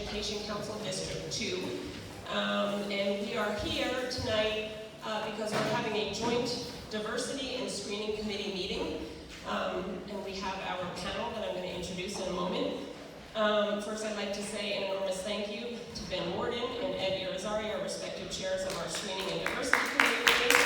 Education Council District 2. And we are here tonight because we're having a joint diversity and screening committee meeting. And we have our panel that I'm going to introduce in a moment. First, I'd like to say an enormous thank you to Ben Warden and Ed Irizarry, our respective chairs of our screening and diversity committee meeting,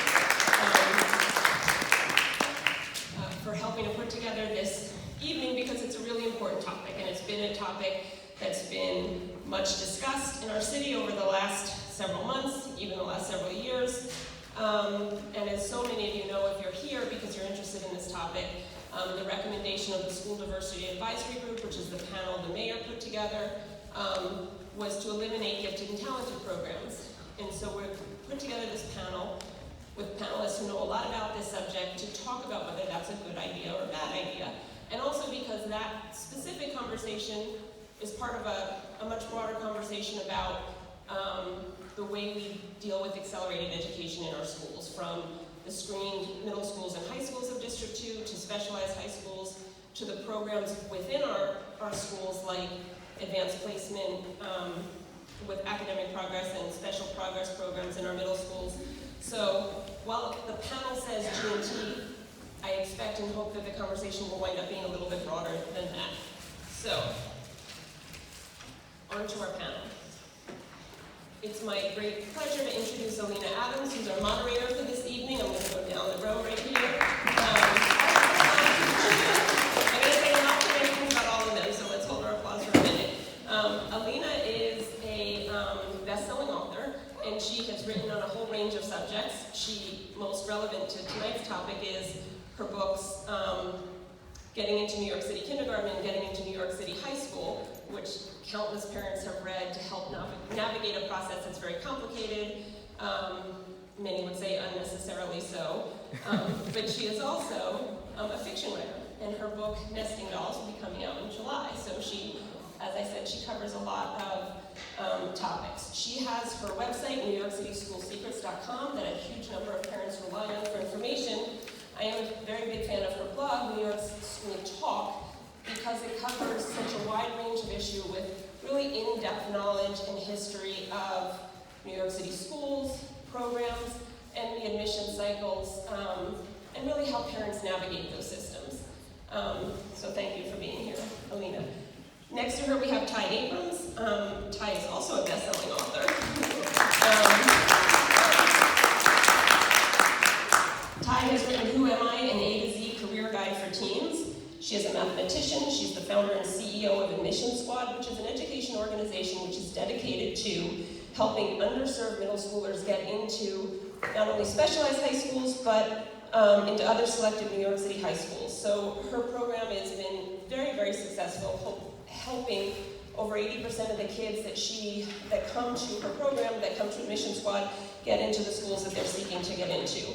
for helping to put together this evening, because it's a really important topic, and it's been a topic that's been much discussed in our city over the last several months, even the last several years. And as so many of you know, if you're here because you're interested in this topic, the recommendation of the School Diversity Advisory Group, which is the panel the mayor put together, was to eliminate gifted and talented programs. And so we've put together this panel with panelists who know a lot about this subject to talk about whether that's a good idea or a bad idea. And also because that specific conversation is part of a much broader conversation about the way we deal with accelerated education in our schools, from the screened middle schools and high schools of District 2 to specialized high schools to the programs within our schools like advanced placement with academic progress and special progress programs in our middle schools. So while the panel says G&T, I expect and hope that the conversation will wind up being a little bit broader than that. So, on to our panel. It's my great pleasure to introduce Alina Adams, who's our moderator for this evening. I'm going to go down the row right here. I'm going to say not too many things about all of them, so let's hold our applause for a minute. Alina is a best-selling author, and she has written on a whole range of subjects. Most relevant to tonight's topic is her books, Getting into New York City Kindergarten and Getting into New York City High School, which countless parents have read to help navigate a process that's very complicated, many would say unnecessarily so, but she is also a fiction writer, and her book, Nesting Dolls, will be coming out in July. So she, as I said, she covers a lot of topics. She has her website, NewYorkCitySchoolSecrets.com, that a huge number of parents rely on for information. I am a very big fan of her blog, New York School Talk, because it covers such a wide range of issues with really in-depth knowledge and history of New York City schools, programs, and the admission cycles, and really how parents navigate those systems. So thank you for being here, Alina. Next to her, we have Ty Abrams. Ty is also a best-selling author. Ty has written Who Am I? An A to Z Career Guide for Teens. She is a mathematician. She's the founder and CEO of Admission Squad, which is an education organization which is dedicated to helping underserved middle schoolers get into not only specialized high schools, but into other selected New York City high schools. So her program has been very, very successful, helping over 80% of the kids that come to her program, that come to Admission Squad, get into the schools that they're seeking to get into.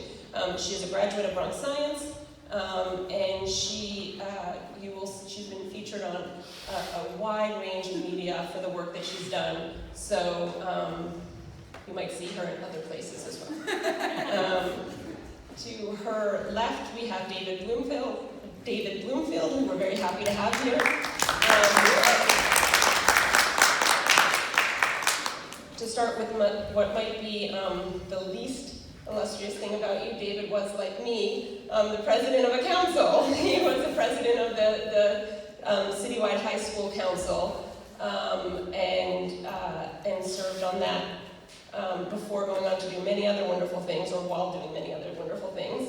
She is a graduate of Bronx Science, and she's been featured on a wide range of media for the work that she's done. So you might see her in other places as well. To her left, we have David Bloomfield, who we're very happy to have here. To start with what might be the least illustrious thing about you, David was, like me, the president of a council. He was the president of the Citywide High School Council, and served on that before going on to do many other wonderful things, or while doing many other wonderful things.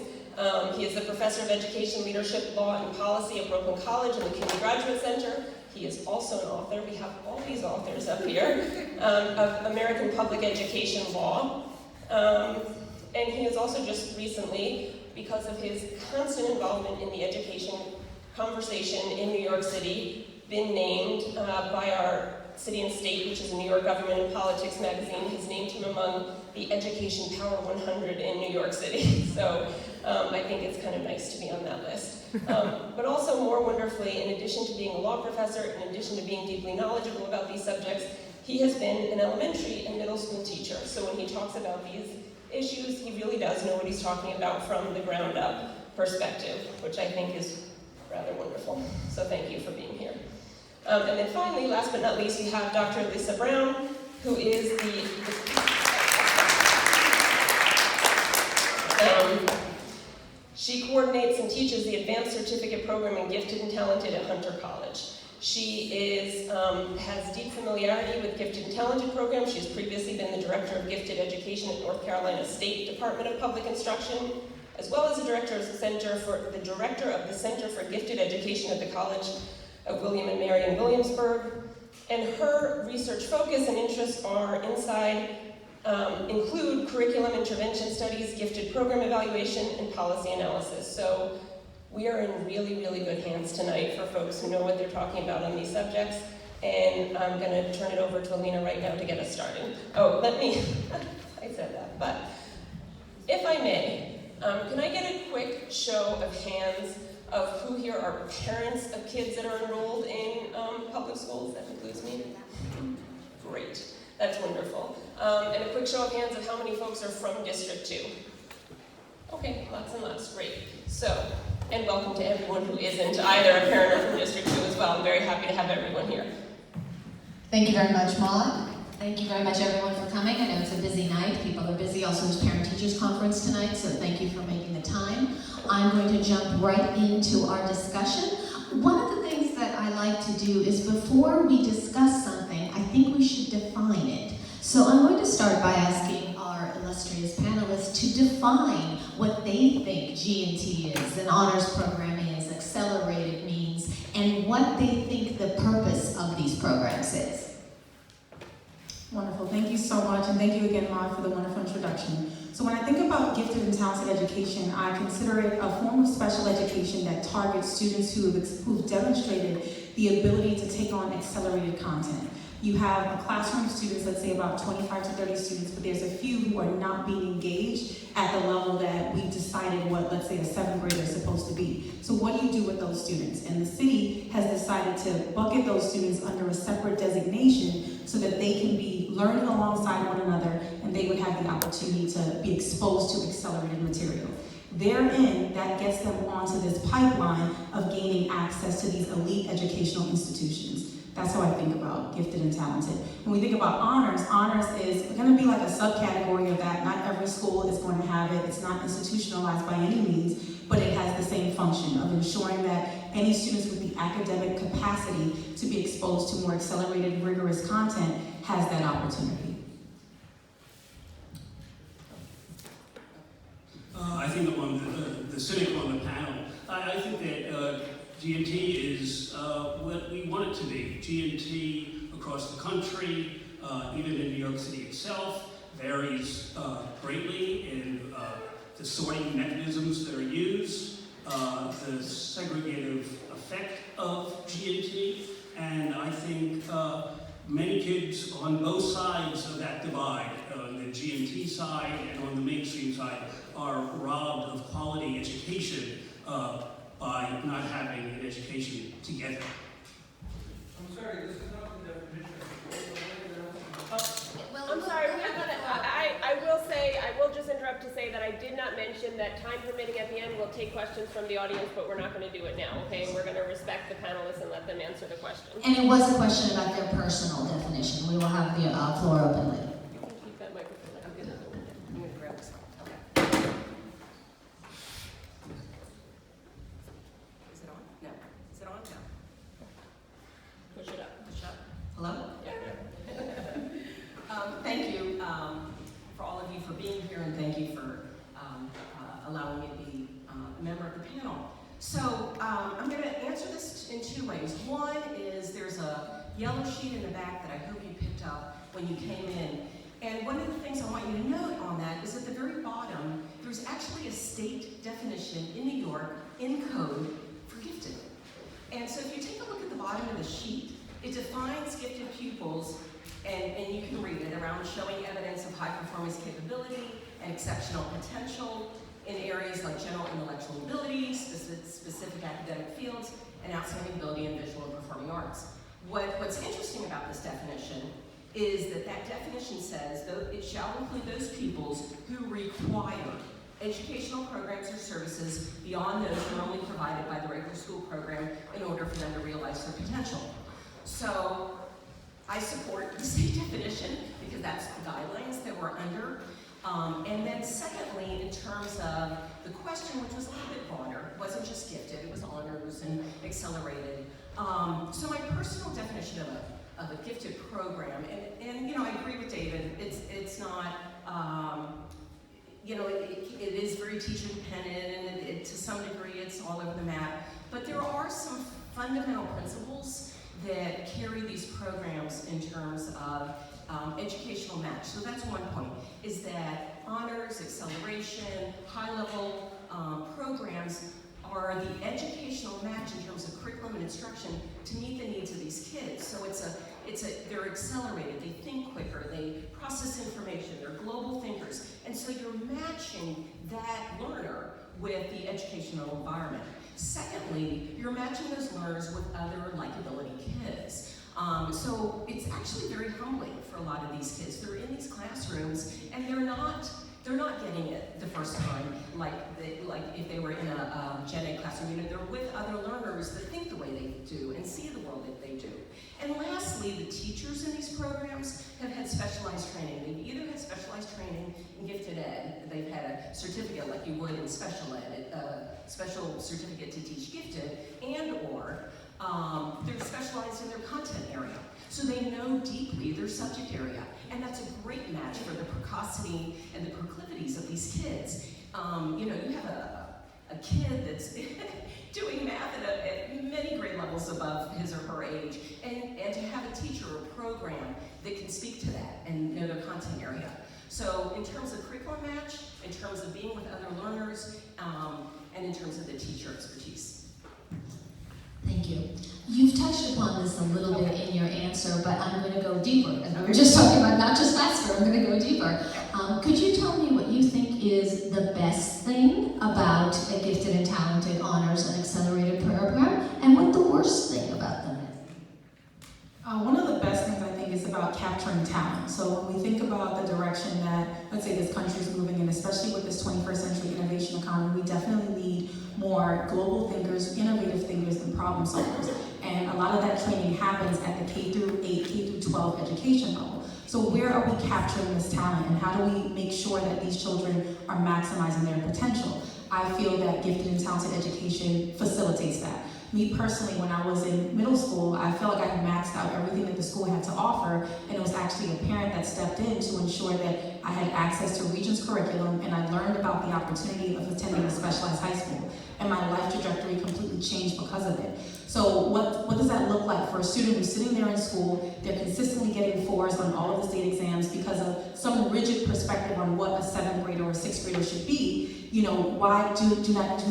He is the professor of education, leadership, law, and policy at Brooklyn College and the Kinney Graduate Center. He is also an author. We have all these authors up here of American public education law. And he has also just recently, because of his constant involvement in the education conversation in New York City, been named by our City and State, which is a New York Government and Politics magazine, has named him among the Education Power 100 in New York City. So I think it's kind of nice to be on that list. But also more wonderfully, in addition to being a law professor, in addition to being deeply knowledgeable about these subjects, he has been an elementary and middle school teacher. So when he talks about these issues, he really does know what he's talking about from the ground up perspective, which I think is rather wonderful. So thank you for being here. And then finally, last but not least, we have Dr. Lisa Brown, who is she coordinates and teaches the Advanced Certificate Program in Gifted and Talented at Hunter College. She has deep familiarity with Gifted and Talented programs. She has previously been the Director of Gifted Education at North Carolina State Department of Public Instruction, as well as the Director of the Center for Gifted Education at the College of William and Mary in Williamsburg. And her research focus and interests include curriculum intervention studies, gifted program evaluation, and policy analysis. So we are in really, really good hands tonight for folks who know what they're talking about on these subjects. And I'm going to turn it over to Alina right now to get us started. Oh, I said that, but if I may, can I get a quick show of hands of who here are parents of kids that are enrolled in public schools? That includes me. Great. That's wonderful. And a quick show of hands of how many folks are from District 2. Okay, lots and lots, great. So, and welcome to everyone who isn't either a parent or from District 2 as well. I'm very happy to have everyone here. Thank you very much, Maude. Thank you very much, everyone, for coming. I know it's a busy night. People are busy. Also, there's Parent-Teachers Conference tonight, so thank you for making the time. I'm going to jump right into our discussion. One of the things that I like to do is before we discuss something, I think we should define it. So I'm going to start by asking our illustrious panelists to define what they think G&T is, an honors program is, accelerated means, and what they think the purpose of these programs is. Wonderful, thank you so much, and thank you again, Maude, for the wonderful introduction. So when I think about gifted and talented education, I consider it a form of special education that targets students who've demonstrated the ability to take on accelerated content. You have a classroom of students, let's say about 25 to 30 students, but there's a few who are not being engaged at the level that we decided what, let's say, a 7th grader is supposed to be. So what do you do with those students? And the city has decided to bucket those students under a separate designation so that they can be learning alongside one another and they would have the opportunity to be exposed to accelerated material. Therein, that gets them onto this pipeline of gaining access to these elite educational institutions. That's how I think about gifted and talented. When we think about honors, honors is going to be like a subcategory of that. Not every school is going to have it. It's not institutionalized by any means, but it has the same function of ensuring that any students with the academic capacity to be exposed to more accelerated, rigorous content has that opportunity. I think on the cynic on the panel, I think that G&T is what we want it to be. G&T across the country, even in New York City itself, varies greatly in the sorting mechanisms that are used, the segregative effect of G&T, and I think many kids on both sides of that divide, on the G&T side and on the mainstream side, are robbed of quality education by not having an education together. I'm sorry, this is not the definition. I'm sorry, I will just interrupt to say that I did not mention that time permitting at the end, we'll take questions from the audience, but we're not going to do it now, okay? We're going to respect the panelists and let them answer the question. And it was a question about their personal definition. We will have the floor open later. You can keep that microphone. I'm going to grab this. Is it on? No. Is it on? No. Push it up. Push up. Hello? Yeah. Thank you for all of you for being here, and thank you for allowing me to be a member of the panel. So I'm going to answer this in two ways. One is there's a yellow sheet in the back that I hope you picked up when you came in. And one of the things I want you to note on that is at the very bottom, there's actually a state definition in New York in code for gifted. And so if you take a look at the bottom of the sheet, it defines gifted pupils, and you can read it, around showing evidence of high performance capability and exceptional potential in areas like general intellectual abilities, specific academic fields, and outstanding ability in visual and performing arts. What's interesting about this definition is that definition says that it shall include those pupils who require educational programs or services beyond those normally provided by the regular school program in order for them to realize their potential. So I support the state definition because that's the guidelines that we're under. And then secondly, in terms of the question, which was a little bit broader, it wasn't just gifted, it was honors and accelerated. So my personal definition of a gifted program, and you know, I agree with David, it's not, you know, it is very teacher dependent, and to some degree it's all over the map, but there are some fundamental principles that carry these programs in terms of educational match. So that's one point, is that honors, acceleration, high-level programs are the educational match in terms of curriculum and instruction to meet the needs of these kids. So they're accelerated, they think quicker, they process information, they're global thinkers, and so you're matching that learner with the educational environment. Secondly, you're matching those learners with other likability kids. So it's actually very humbling for a lot of these kids. They're in these classrooms and they're not getting it the first time like if they were in a Gen Ed classroom. You know, they're with other learners that think the way they do and see the world that they do. And lastly, the teachers in these programs have had specialized training. They've either had specialized training in gifted ed, they've had a certificate like you would in special ed, a special certificate to teach gifted, and or they're specialized in their content area. So they know deeply their subject area. And that's a great match for the precocity and the proclivities of these kids. You know, you have a kid that's doing math at many grade levels above his or her age, and to have a teacher or a program that can speak to that and know their content area. So in terms of curriculum match, in terms of being with other learners, and in terms of the teacher expertise. Thank you. You've touched upon this a little bit in your answer, but I'm going to go deeper. And we were just talking about not just faster, I'm going to go deeper. Could you tell me what you think is the best thing about a gifted and talented honors and accelerated program, and what the worst thing about them is? One of the best things I think is about capturing talent. So when we think about the direction that, let's say, this country is moving in, especially with this 21st century innovation economy, we definitely need more global thinkers, innovative thinkers, and problem solvers. And a lot of that training happens at the K through 8, K through 12 education level. So where are we capturing this talent, and how do we make sure that these children are maximizing their potential? I feel that gifted and talented education facilitates that. Me personally, when I was in middle school, I felt like I had maxed out everything that the school had to offer, and it was actually a parent that stepped in to ensure that I had access to Regents curriculum, and I learned about the opportunity of attending a specialized high school. And my life trajectory completely changed because of it. So what does that look like for a student who's sitting there in school, they're consistently getting 4s on all of the state exams because of some rigid perspective on what a 7th grader or a 6th grader should be? You know, why do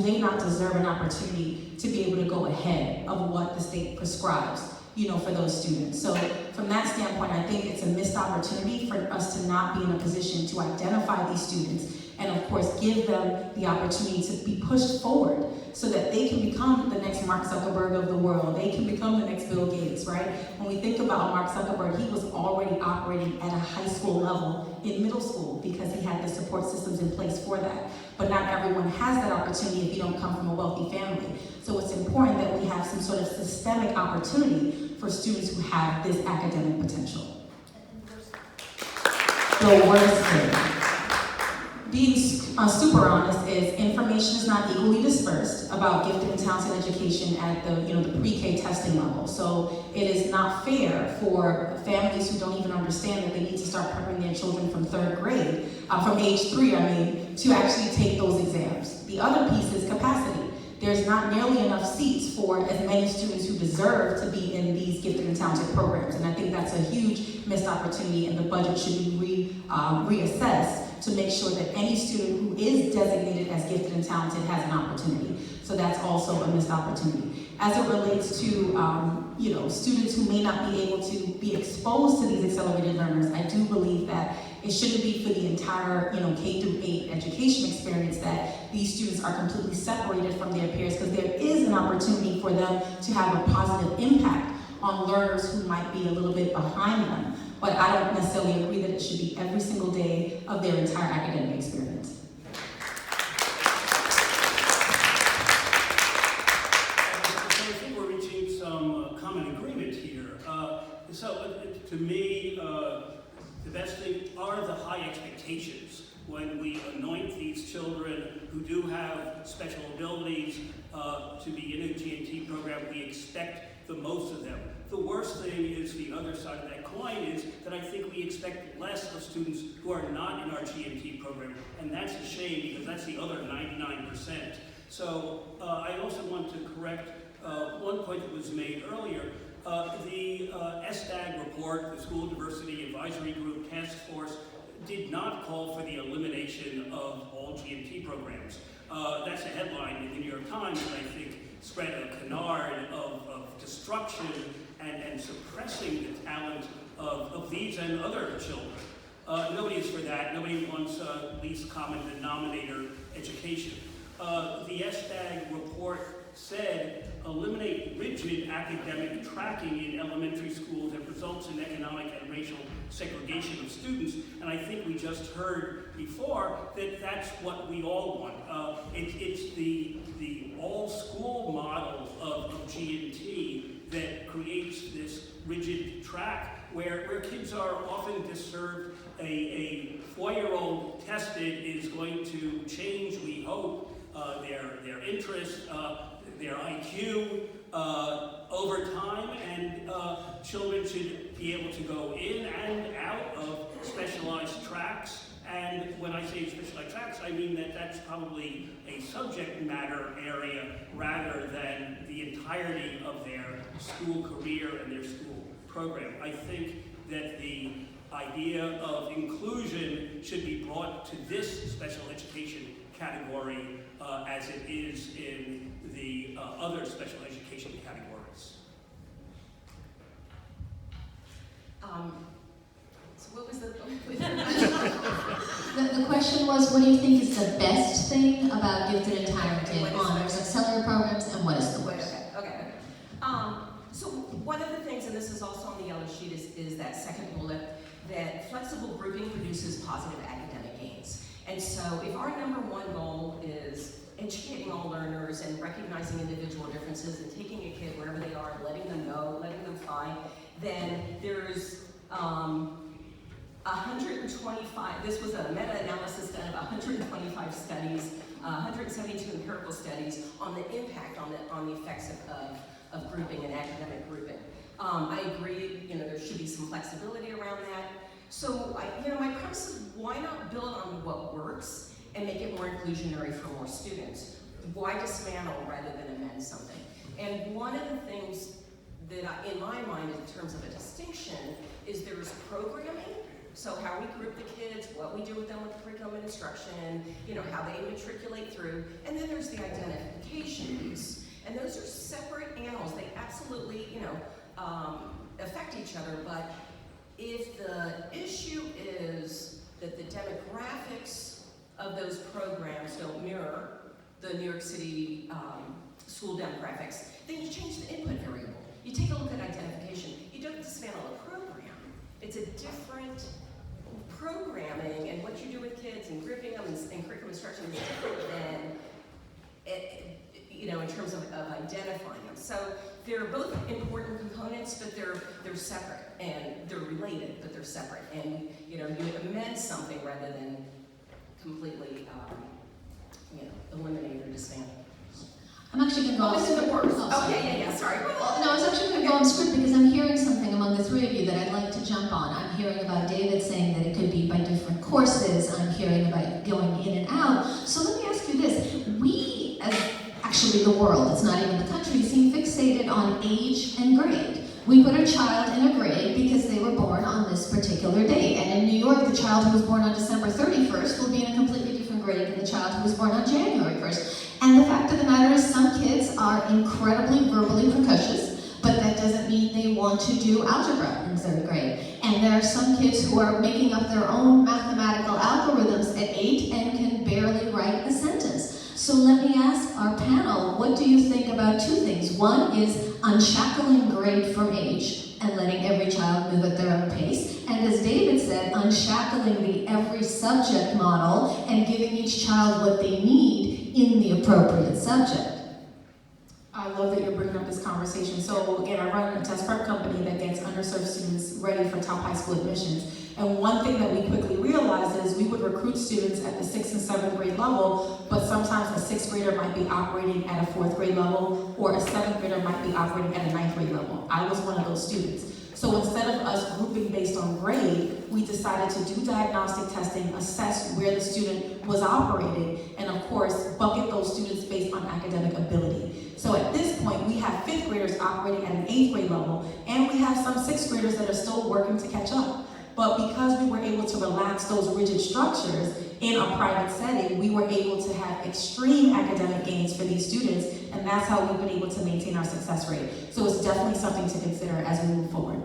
they not deserve an opportunity to be able to go ahead of what the state prescribes, you know, for those students? So from that standpoint, I think it's a missed opportunity for us to not be in a position to identify these students and of course give them the opportunity to be pushed forward so that they can become the next Mark Zuckerberg of the world. They can become the next Bill Gates, right? When we think about Mark Zuckerberg, he was already operating at a high school level in middle school because he had the support systems in place for that. But not everyone has that opportunity if you don't come from a wealthy family. So it's important that we have some sort of systemic opportunity for students who have this academic potential. The worst thing. Being super honest is information is not equally dispersed about gifted and talented education at the pre-K testing level. So it is not fair for families who don't even understand that they need to start preparing their children from 3rd grade, from age 3, to actually take those exams. The other piece is capacity. There's not nearly enough seats for as many students who deserve to be in these gifted and talented programs. And I think that's a huge missed opportunity, and the budget should be reassessed to make sure that any student who is designated as gifted and talented has an opportunity. So that's also a missed opportunity. As it relates to students who may not be able to be exposed to these accelerated learners, I do believe that it shouldn't be for the entire K through 8 education experience that these students are completely separated from their peers, because there is an opportunity for them to have a positive impact on learners who might be a little bit behind them. But I don't necessarily agree that it should be every single day of their entire academic experience. I think we're reaching some common agreement here. when we anoint these children who do have special abilities to be in a G&T program, we expect the most of them. The worst thing is the other side of that coin is that I think we expect less of students who are not in our G&T program, and that's a shame because that's the other 99%. So I also want to correct one point that was made earlier. The SDAG report, the School Diversity Advisory Group Task Force, did not call for the elimination of all G&T programs. That's a headline in the New York Times that I think spread a canard of destruction and suppressing the talent of these and other children. Nobody is for that. Nobody wants least common denominator education. The SDAG report said, eliminate rigid academic tracking in elementary schools that results in economic and racial segregation of students. And I think we just heard before that that's what we all want. It's the all-school model of G&T that creates this rigid track where kids are often disserved. A 4-year-old tested is going to change, we hope, their interests, their IQ over time, and children should be able to go in and out of specialized tracks. And when I say specialized tracks, I mean that that's probably a subject matter area rather than the entirety of their school career and their school program. I think that the idea of inclusion should be brought to this special education category as it is in the other special education categories. So what was the The question was, what do you think is the best thing about gifted and talented honors accelerator programs, and what is the worst? Okay. So one of the things, and this is also on the yellow sheet, is that second bullet, that flexible grouping produces positive academic gains. And so if our number one goal is educating all learners and recognizing individual differences and taking a kid wherever they are, letting them go, letting them fly, then there's 125, this was a meta-analysis done of 125 studies, 172 empirical studies on the impact on the effects of grouping and academic grouping. I agree, there should be some flexibility around that. So, my premise is, why not build on what works and make it more inclusionary for more students? Why dismantle rather than amend something? And one of the things that in my mind, in terms of a distinction, is there's programming. So how we group the kids, what we do with them with curriculum and instruction, how they matriculate through, and then there's the identification piece. And those are separate animals. They absolutely, affect each other, but if the issue is that the demographics of those programs don't mirror the New York City school demographics, then you change the input variable. You take a look at identification. You don't dismantle a program. It's a different programming, and what you do with kids and grouping them and curriculum instruction is different than, in terms of identifying them. So they're both important components, but they're separate, and they're related, but they're separate. And you amend something rather than completely, eliminate or dismantle. I'm actually going to go on This is the script. worst. Oh, sorry. Yeah, sorry. Well, no, I was actually going to go on script because I'm hearing something among the three of you that I'd like to jump on. I'm hearing about David saying that it could be by different courses. I'm hearing about going in and out. So let me ask you this. We, as actually the world, it's not even the country, seem fixated on age and grade. We put a child in a grade because they were born on this particular date. And in New York, the child who was born on December 31st will be in a completely different grade than the child who was born on January 1st. And the fact of the matter is some kids are incredibly verbally precocious, but that doesn't mean they want to do algebra in 3rd grade. And there are some kids who are making up their own mathematical algorithms at 8 and can barely write a sentence. So let me ask our panel, what do you think about two things? One is unshackling grade from age and letting every child move at their own pace. And as David said, unshackling the every subject model and giving each child what they need in the appropriate subject. I love that you're bringing up this conversation. So again, I run a test prep company that gets underserved students ready for top high school admissions. And one thing that we quickly realized is we would recruit students at the 6th and 7th grade level, but sometimes a 6th grader might be operating at a 4th grade level, or a 7th grader might be operating at a 9th grade level. I was one of those students. So instead of us grouping based on grade, we decided to do diagnostic testing, assess where the student was operating, and of course, bucket those students based on academic ability. So at this point, we have 5th graders operating at an 8th grade level, and we have some 6th graders that are still working to catch up. But because we were able to relax those rigid structures in a private setting, we were able to have extreme academic gains for these students, and that's how we've been able to maintain our success rate. So it's definitely something to consider as we move forward.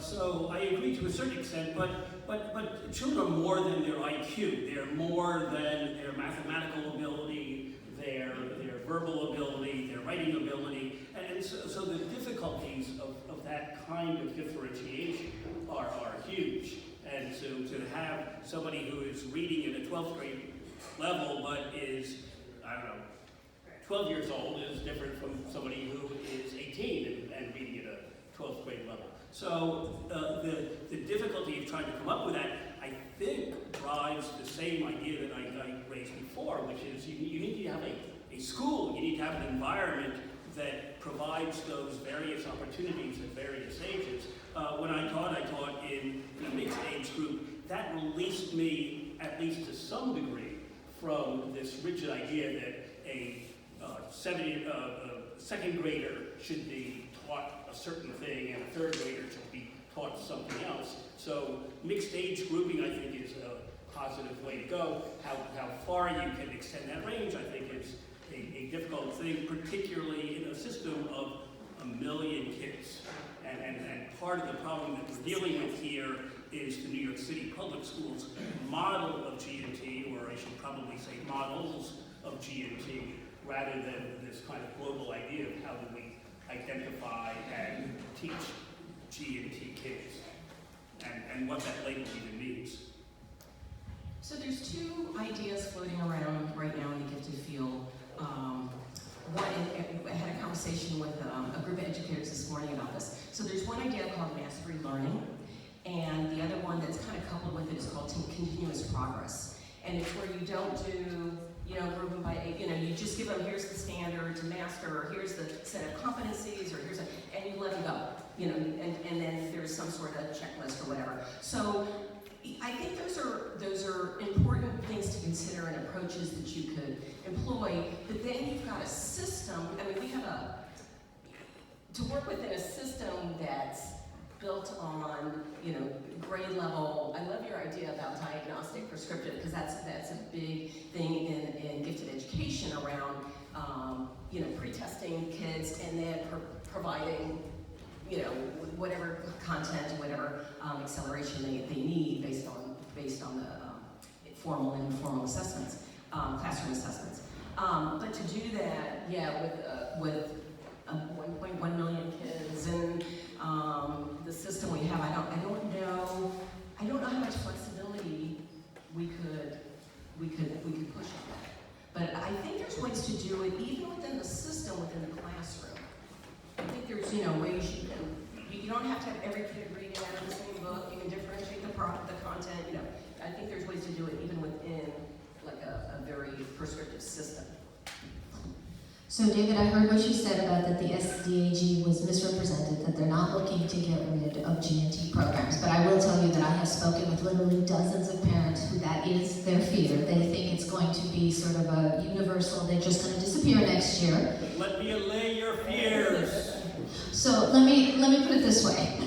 So I agree to a certain extent, but children are more than their IQ. They're more than their mathematical ability, their verbal ability, their writing ability, and so the difficulties of that kind of differentiation are huge. And to have somebody who is reading at a 12th grade level but is, I don't know, 12 years old is different from somebody who is 18 and reading at a 12th grade level. So the difficulty of trying to come up with that, I think, drives the same idea that I raised before, which is you need to have a school, you need to have an environment that provides those various opportunities at various ages. When I taught in a mixed age group. That released me, at least to some degree, from this rigid idea that a second grader should be taught a certain thing and a third grader should be taught something else. So mixed age grouping, I think, is a positive way to go. How far you can extend that range, I think, is a difficult thing, particularly in a system of 1 million kids. And part of the problem that we're dealing with here is the New York City Public Schools model of G&T, or I should probably say models of G&T, rather than this kind of global idea of how do we identify and teach G&T kids, and what that label even means. So there's two ideas floating around right now in the gifted field. One, I had a conversation with a group of educators this morning about this. So there's one idea called mastery learning, and the other one that's kind of coupled with it is called continuous progress. And it's where you don't do, group them by, you just give them, here's the standard to master, or here's the set of competencies, or and you let them go, and then there's some sort of checklist or whatever. So I think those are important things to consider and approaches that you could employ, but then you've got a system. I mean, we have to work within a system that's built on, grade level. I love your idea about diagnostic prescriptive, because that's a big thing in gifted education around, pre-testing kids and then providing, whatever content, whatever acceleration they need based on the formal and informal assessments, classroom assessments. But to do that, with 1.1 million kids and the system we have, I don't know how much flexibility we could push on that. But I think there's ways to do it even within the system, within the classroom. I think there's ways you don't have to have every kid reading out of the same book. You can differentiate the content. I think there's ways to do it even within like a very prescriptive system. So David, I heard what you said about that the SDAG was misrepresented, that they're not looking to get rid of G&T programs. But I will tell you that I have spoken with literally dozens of parents who that is their fear. They think it's going to be sort of a universal, they're just going to disappear next year. Let me allay your fears. So let me put it this way.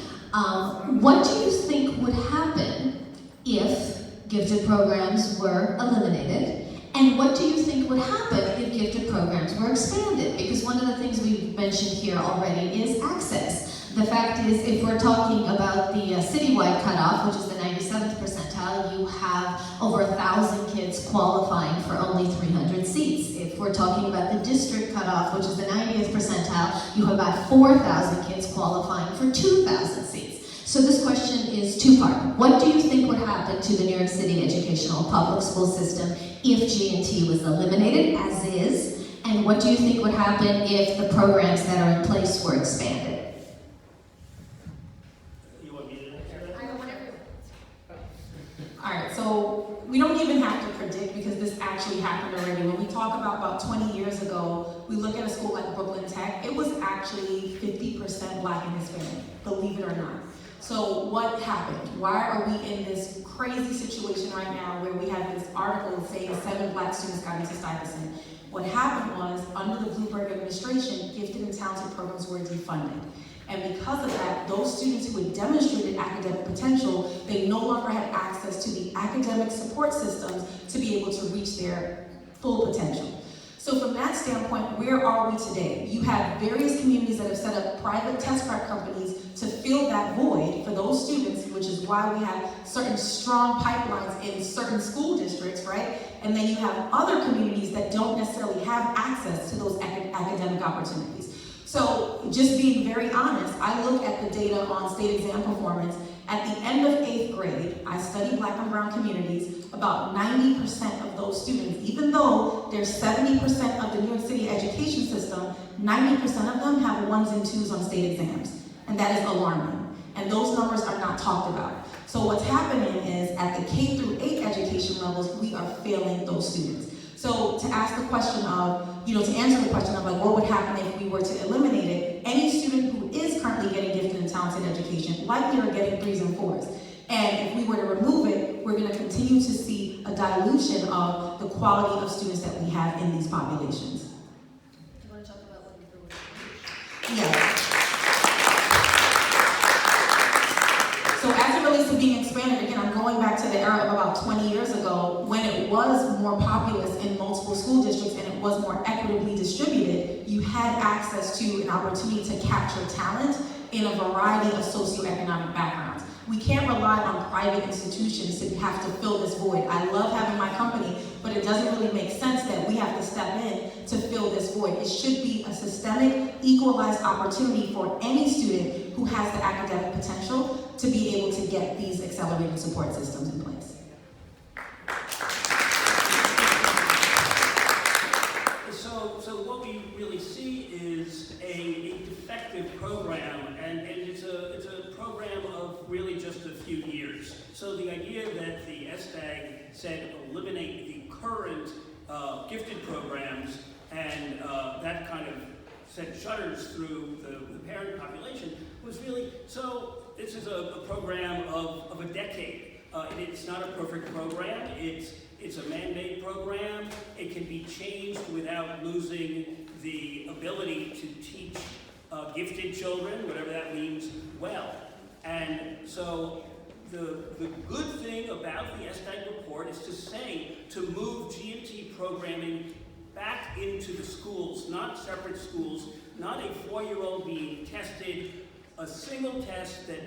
What do you think would happen if gifted programs were eliminated? And what do you think would happen if gifted programs were expanded? Because one of the things we've mentioned here already is access. The fact is, if we're talking about the citywide cutoff, which is the 97th percentile, you have over 1,000 kids qualifying for only 300 seats. If we're talking about the district cutoff, which is the 90th percentile, you have about 4,000 kids qualifying for 2,000 seats. So this question is two-part. What do you think would happen to the New York City educational public school system if G&T was eliminated, as is? And what do you think would happen if the programs that are in place were expanded? actually happened already. When we talk about 20 years ago, we look at a school like Brooklyn Tech, it was actually 50% Black and Hispanic, believe it or not. So what happened? Why are we in this crazy situation right now where we have this article saying 7 Black students got into Stuyvesant? What happened was, under the Bloomberg administration, gifted and talented programs were defunded. And because of that, those students who had demonstrated academic potential, they no longer had access to the academic support systems to be able to reach their full potential. So from that standpoint, where are we today? You have various communities that have set up private test prep companies to fill that void for those students, which is why we have certain strong pipelines in certain school districts, right? And then you have other communities that don't necessarily have access to those academic opportunities. So just being very honest, I look at the data on state exam performance. At the end of 8th grade, I studied Black and brown communities. About 90% of those students, even though there's 70% of the New York City education system, 90% of them have 1s and 2s on state exams. And that is alarming. And those numbers are not talked about. So what's happening is, at the K through 8 education levels, we are failing those students. So to ask the question of, to answer the question of what would happen if we were to eliminate it, any student who is currently getting gifted and talented education likely are getting 3s and 4s. And if we were to remove it, we're going to continue to see a dilution of the quality of students that we have in these populations. Do you want to talk about what you're doing? Yes. So as it relates to being expanded, again, I'm going back to the era of about 20 years ago, when it was more populous in multiple school districts and it was more equitably distributed. You had access to an opportunity to capture talent in a variety of socioeconomic backgrounds. We can't rely on private institutions to have to fill this void. I love having my company, but it doesn't really make sense that we have to step in to fill this void. It should be a systemic, equalized opportunity for any student who has the academic potential to be able to get these accelerated support systems in place. So what we really see is a defective program, and it's a program of really just a few years. So the idea that the SDAG said eliminate the current gifted programs, and that kind of sent shudders through the parent population was really, so this is a program of a decade. It's not a perfect program. It's a man-made program. It can be changed without losing the ability to teach gifted children, whatever that means, well. And so the good thing about the SDAG report is to say to move G&T programming back into the schools, not separate schools, not a 4-year-old being tested, a single test that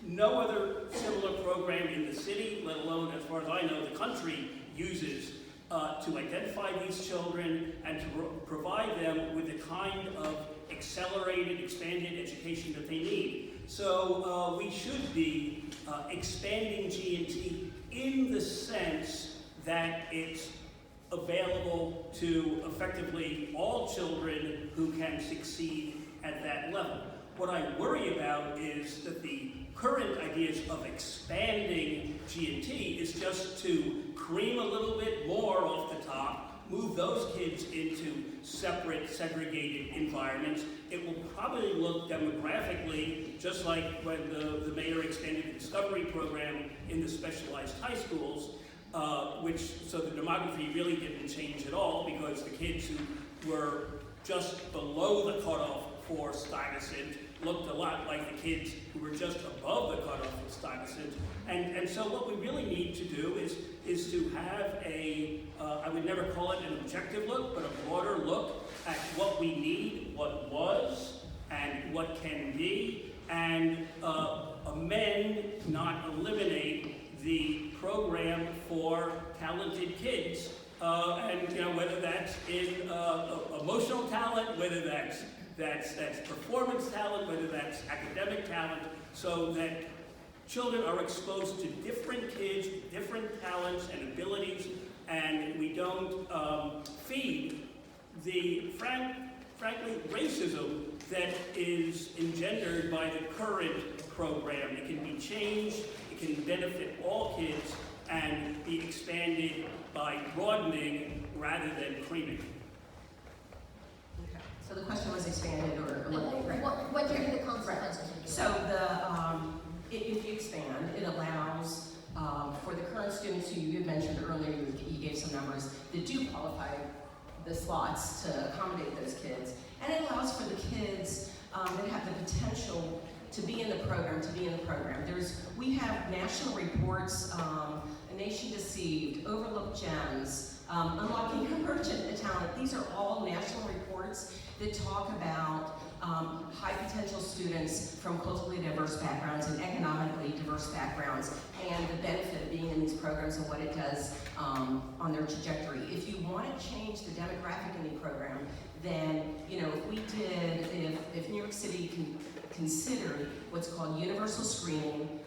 no other similar program in the city, let alone, as far as I know, the country uses to identify these children and to provide them with the kind of accelerated, expanded education that they need. So we should be expanding G&T in the sense that it's available to effectively all children who can succeed at that level. What I worry about is that the current ideas of expanding G&T is just to cream a little bit more off the top, move those kids into separate, segregated environments. It will probably look demographically just like when the mayor expanded the Discovery program in the specialized high schools, so the demography really didn't change at all, because the kids who were just below the cutoff for Stuyvesant looked a lot like the kids who were just above the cutoff for Stuyvesant. And so what we really need to do is to have I would never call it an objective look, but a broader look at what we need, what was, and what can be, and amend, not eliminate, the program for talented kids, and whether that's in emotional talent, whether that's performance talent, whether that's academic talent, so that children are exposed to different kids, different talents and abilities, and we don't feed the, frankly, racism that is engendered by the current program. It can be changed, it can benefit all kids, and be expanded by broadening rather than creaming. Okay. So the question was expanded or eliminated, right? What do you think the consequences would be? So if you expand, it allows for the current students who you had mentioned earlier, you gave some numbers that do qualify the slots to accommodate those kids, and it allows for the kids that have the potential to be in the program, we have national reports, A Nation Deceived, Overlooked Gems, Unlocking Emergent Talent. These are all national reports that talk about high potential students from culturally diverse backgrounds and economically diverse backgrounds, and the benefit of being in these programs and what it does on their trajectory. If you want to change the demographic in the program, then, if New York City considered what's called universal screening,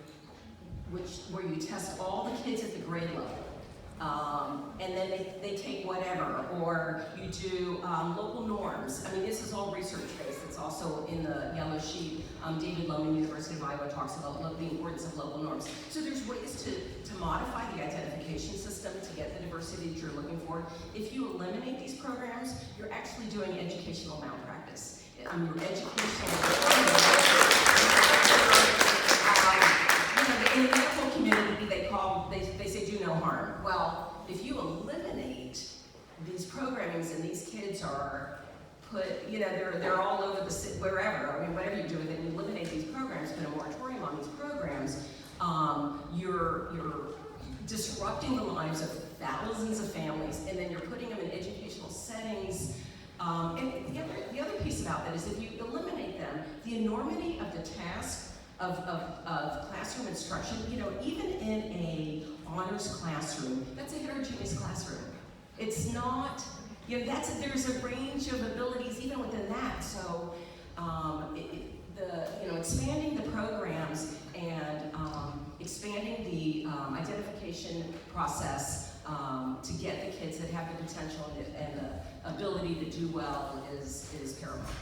where you test all the kids at the grade level, and then they take whatever, or you do local norms. I mean, this is all research-based. It's also in the yellow sheet. David Lohman, University of Iowa, talks about the importance of local norms. So there's ways to modify the identification system to get the diversity that you're looking for. If you eliminate these programs, you're actually doing educational malpractice. Your in the medical community, they say do no harm. Well, if you eliminate these programmings and these kids are put, they're all over the wherever. I mean, whatever you do with it, you eliminate these programs, put a moratorium on these programs. You're disrupting the lives of thousands of families, and then you're putting them in educational settings. And the other piece about that is if you eliminate them, the enormity of the task of classroom instruction, even in a honors classroom, that's a heterogeneous classroom. It's not, there's a range of abilities even within that. So, expanding the programs and expanding the identification process to get the kids that have the potential and the ability to do well is paramount.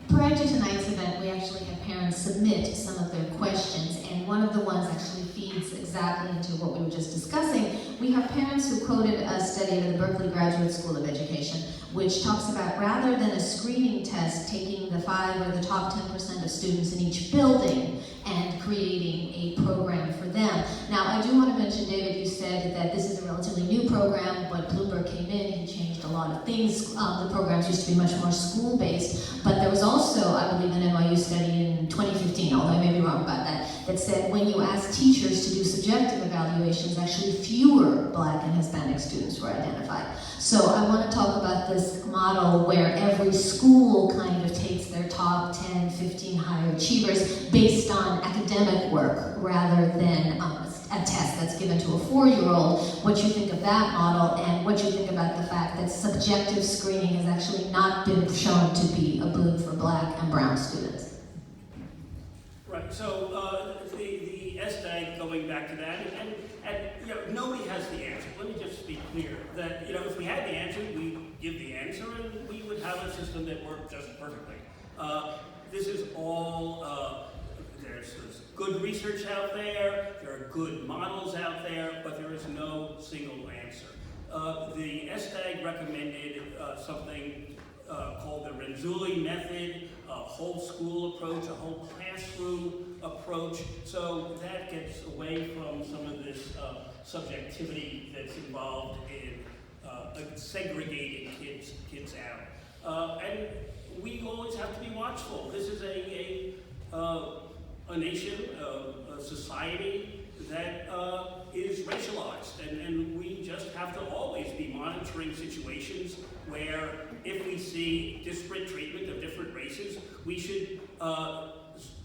Prior to tonight's event, we actually had parents submit some of their questions, and one of the ones actually feeds exactly into what we were just discussing. We have parents who quoted a study of the Berkeley Graduate School of Education, which talks about rather than a screening test, taking the 5 or the top 10% of students in each building and creating a program for them. Now, I do want to mention, David, you said that this is a relatively new program, but Bloomberg came in, he changed a lot of things. The programs used to be much more school-based, but there was also, I believe, an NYU study in 2015, although I may be wrong about that, that said when you ask teachers to do subjective evaluations, actually fewer Black and Hispanic students were identified. So I want to talk about this model where every school kind of takes their top 10, 15 high achievers based on academic work rather than a test that's given to a 4-year-old. What you think of that model, and what you think about the fact that subjective screening has actually not been shown to be a boon for Black and brown students. Right, so the SDAG, going back to that, and nobody has the answer. Let me just be clear that, if we had the answer, we'd give the answer and we would have a system that worked just perfectly. This is all, there's good research out there are good models out there, but there is no single answer. The SDAG recommended something called the Renzulli method, a whole school approach, a whole classroom approach. So that gets away from some of this subjectivity that's involved in segregating kids out. And we always have to be watchful. This is a nation, a society that is racialized, and we just have to always be monitoring situations where if we see disparate treatment of different races, we should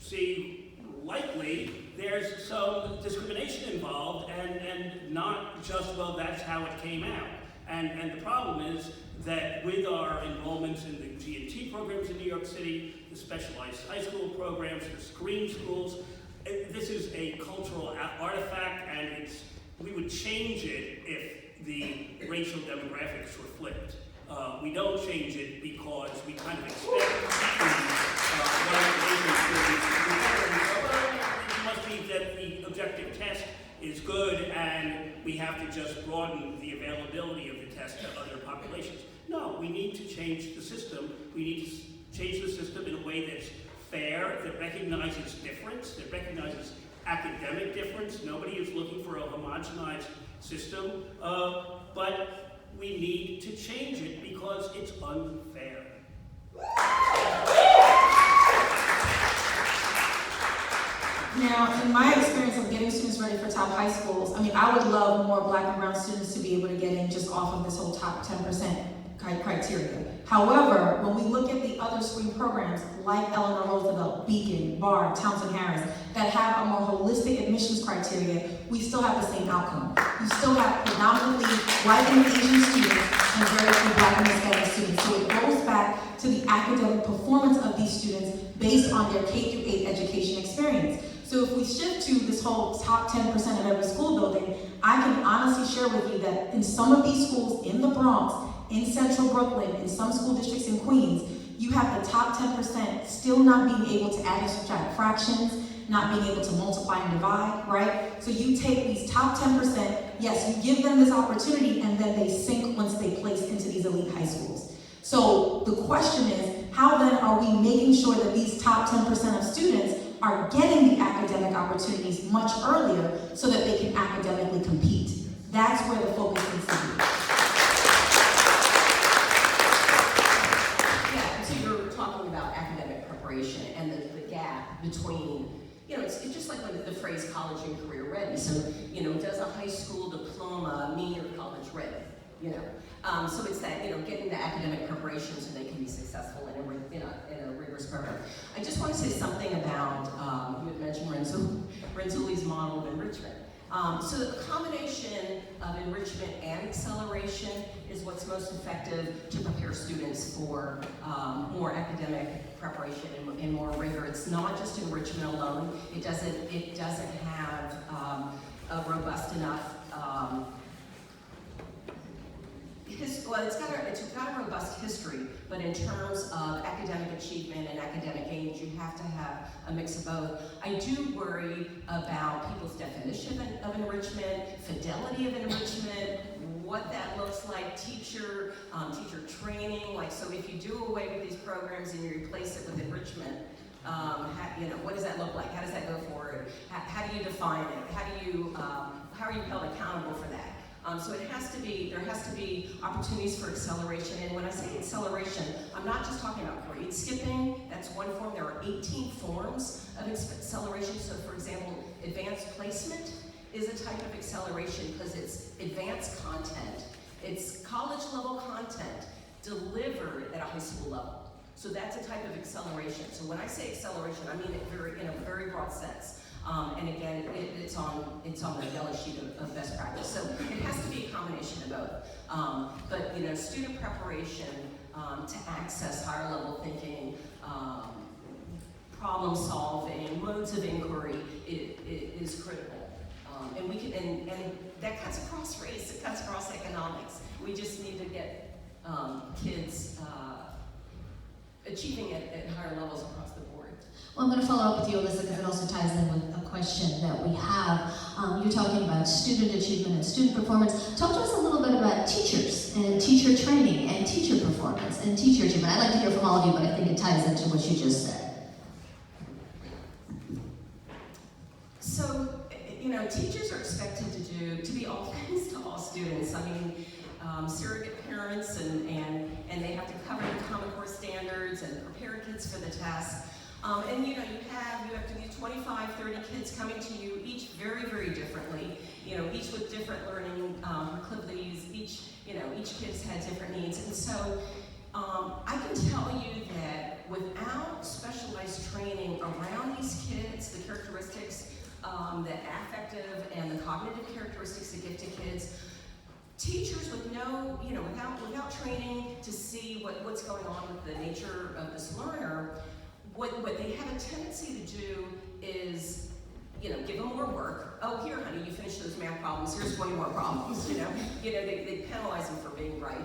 see likely there's some discrimination involved and not just, well, that's how it came out. And the problem is that with our enrollments in the G&T programs in New York City, the specialized high school programs, the screen schools, this is a cultural artifact, and we would change it if the racial demographics were flipped. We don't change it because we kind of expect it must be that the objective test is good and we have to just broaden the availability of the test to other populations. No, we need to change the system. We need to change the system in a way that's fair, that recognizes difference, that recognizes academic difference. Nobody is looking for a homogenized system, but we need to change it because it's unfair. Now, in my experience of getting students ready for top high schools, I mean, I would love more black and brown students to be able to get in just off of this whole top 10% criteria. However, when we look at the other screen programs like Eleanor Roosevelt, Beacon, Bard, Townsend Harris, that have a more holistic admissions criteria, we still have the same outcome. You still have predominantly white and Asian students and very few black and Hispanic students. So it goes back to the academic performance of these students based on their K-8 education experience. So if we shift to this whole top 10% of every school building, I can honestly share with you that in some of these schools in the Bronx, in Central Brooklyn, in some school districts in Queens, you have the top 10% still not being able to add and subtract fractions, not being able to multiply and divide, right? So you take these top 10%, yes, you give them this opportunity, and then they sink once they place into these elite high schools. So the question is, how then are we making sure that these top 10% of students are getting the academic opportunities much earlier so that they can academically compete? That's where the focus needs to be. Yeah, so you're talking about academic preparation and the gap between, it's just like when the phrase college and career ready. So, does a high school diploma mean you're college ready? So it's that, getting the academic preparation so they can be successful in a rigorous program. I just want to say something about, you had mentioned Renzulli's model of enrichment. So the combination of enrichment and acceleration is what's most effective to prepare students for more academic preparation and more rigor. It's not just enrichment alone. It doesn't have a robust enough it's got a robust history, but in terms of academic achievement and academic aims, you have to have a mix of both. I do worry about people's definition of enrichment, fidelity of enrichment, what that looks like, teacher training. So if you do away with these programs and you replace it with enrichment, what does that look like? How does that go forward? How do you define it? How are you held accountable for that? So there has to be opportunities for acceleration. And when I say acceleration, I'm not just talking about grade skipping. That's one form. There are 18 forms of acceleration. So for example, advanced placement is a type of acceleration because it's advanced content. It's college level content delivered at a high school level. So that's a type of acceleration. So when I say acceleration, I mean it in a very broad sense. And again, it's on the yellow sheet of best practice. So it has to be a combination of both. But student preparation to access higher level thinking, problem solving, modes of inquiry is critical. And we can, and that cuts across race, it cuts across economics. We just need to get kids achieving at higher levels across the board. Well, I'm going to follow up with you, Alyssa, because it also ties in with a question that we have. You're talking about student achievement and student performance. Talk to us a little bit about teachers and teacher training and teacher performance and teacher achievement. I'd like to hear from all of you, but I think it ties into what you just said. So, teachers are expected to be all things to all students. I mean, surrogate parents and they have to cover the Common Core standards and prepare kids for the tests. And you have to get 25, 30 kids coming to you, each very, very differently. Each with different learning proclivities. Each kid's had different needs. And so I can tell you that without specialized training around these kids, the characteristics, the affective and the cognitive characteristics that give to kids, teachers with without training to see what's going on with the nature of this learner, what they have a tendency to do is, give them more work. Oh, here, honey, you finished those math problems. Here's 20 more problems. They penalize them for being right.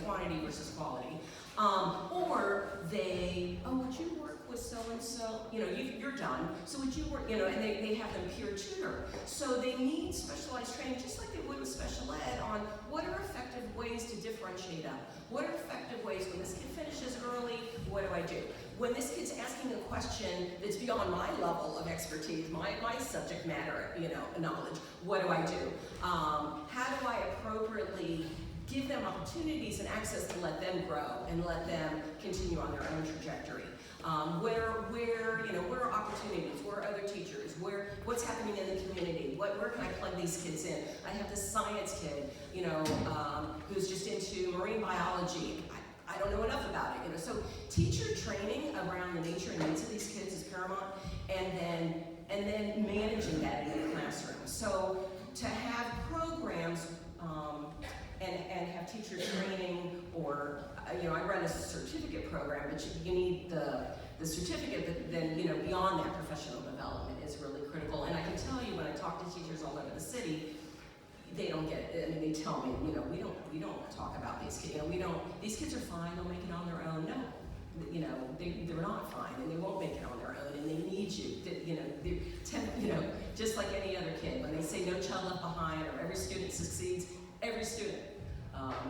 Quantity versus quality. Or they, would you work with with so-and-so? You know, you're done. So would you work, you know, and they have them peer tutor. So they need specialized training, just like they would with special ed, on what are effective ways to differentiate up. What are effective ways when this kid finishes early, what do I do? When this kid's asking a question that's beyond my level of expertise, my subject matter, you know, knowledge, what do I do? How do I appropriately give them opportunities and access to let them grow and let them continue on their own trajectory? Where are opportunities? Where are other teachers? What's happening in the community? Where can I plug these kids in? I have this science kid, you know, who's just into marine biology. I don't know enough about it, you know. So teacher training around the nature and needs of these kids is paramount, and then managing that in the classroom. So to have programs and have teacher training, or you know, I run a certificate program, but you need the certificate, but then, you know, beyond that, professional development is really critical. And I can tell you, when I talk to teachers all over the city, they don't get it. I mean, they tell me, you know, we don't talk about these kids. You know, these kids are fine. They'll make it on their own. No, you know, they're not fine, and they won't make it on their own, and they need you. You know, just like any other kid. When they say no child left behind, or every student succeeds, every student,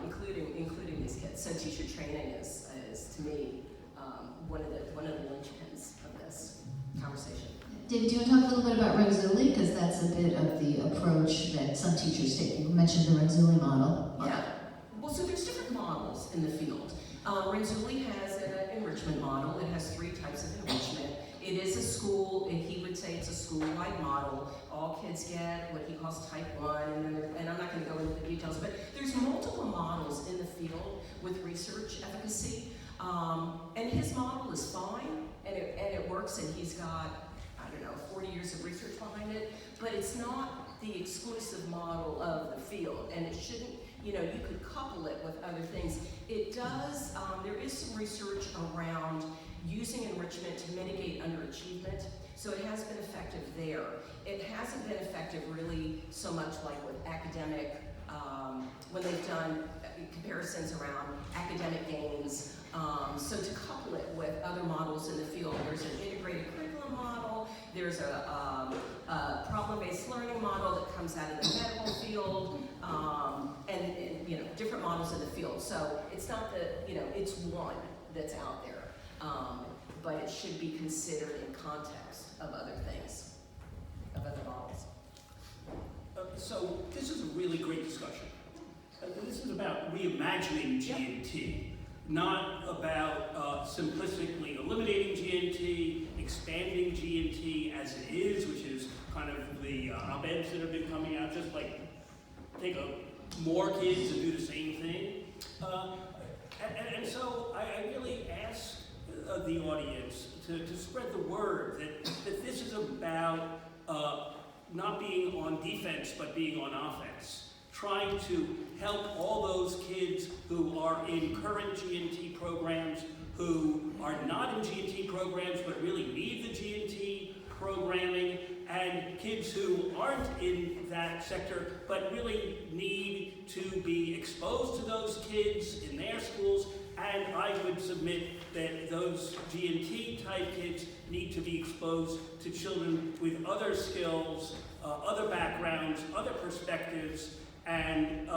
including these kids. So teacher training is to me one of the linchpins of this conversation. David, do you want to talk a little bit about Renzulli? Because that's a bit of the approach that some teachers take. You mentioned the Renzulli model. Yeah. Well, so there's different models in the field. Renzulli has an enrichment model. It has 3 types of enrichment. It is a school, and he would say it's a school-wide model. All kids get what he calls type 1, and I'm not going to go into the details, but there's multiple models in the field with research efficacy. And his model is fine, and it works, and he's got, I don't know, 40 years of research behind it, but it's not the exclusive model of the field, and it shouldn't, you know, you could couple it with other things. It does, there is some research around using enrichment to mitigate underachievement, so it has been effective there. It hasn't been effective really so much like with academic, when they've done comparisons around academic gains. So to couple it with other models in the field, there's an integrated curriculum model, there's a problem-based learning model that comes out of the medical field, and you know, different models in the field. So it's not the, you know, it's one that's out there, but it should be considered in context of other things, of other models. So this is a really great discussion. This is about reimagining G&T, not about simplistically eliminating G&T, expanding G&T as it is, which is kind of the op-eds that have been coming out, just like take more kids and do the same thing. And so I really ask the audience to spread the word that this is about not being on defense, but being on offense. Trying to help all those kids who are in current G&T programs, who are not in G&T programs but really need the G&T programming, and kids who aren't in that sector but really need to be exposed to those kids in their schools. And I would submit that those G&T type kids need to be exposed to children with other skills, other backgrounds, other perspectives, and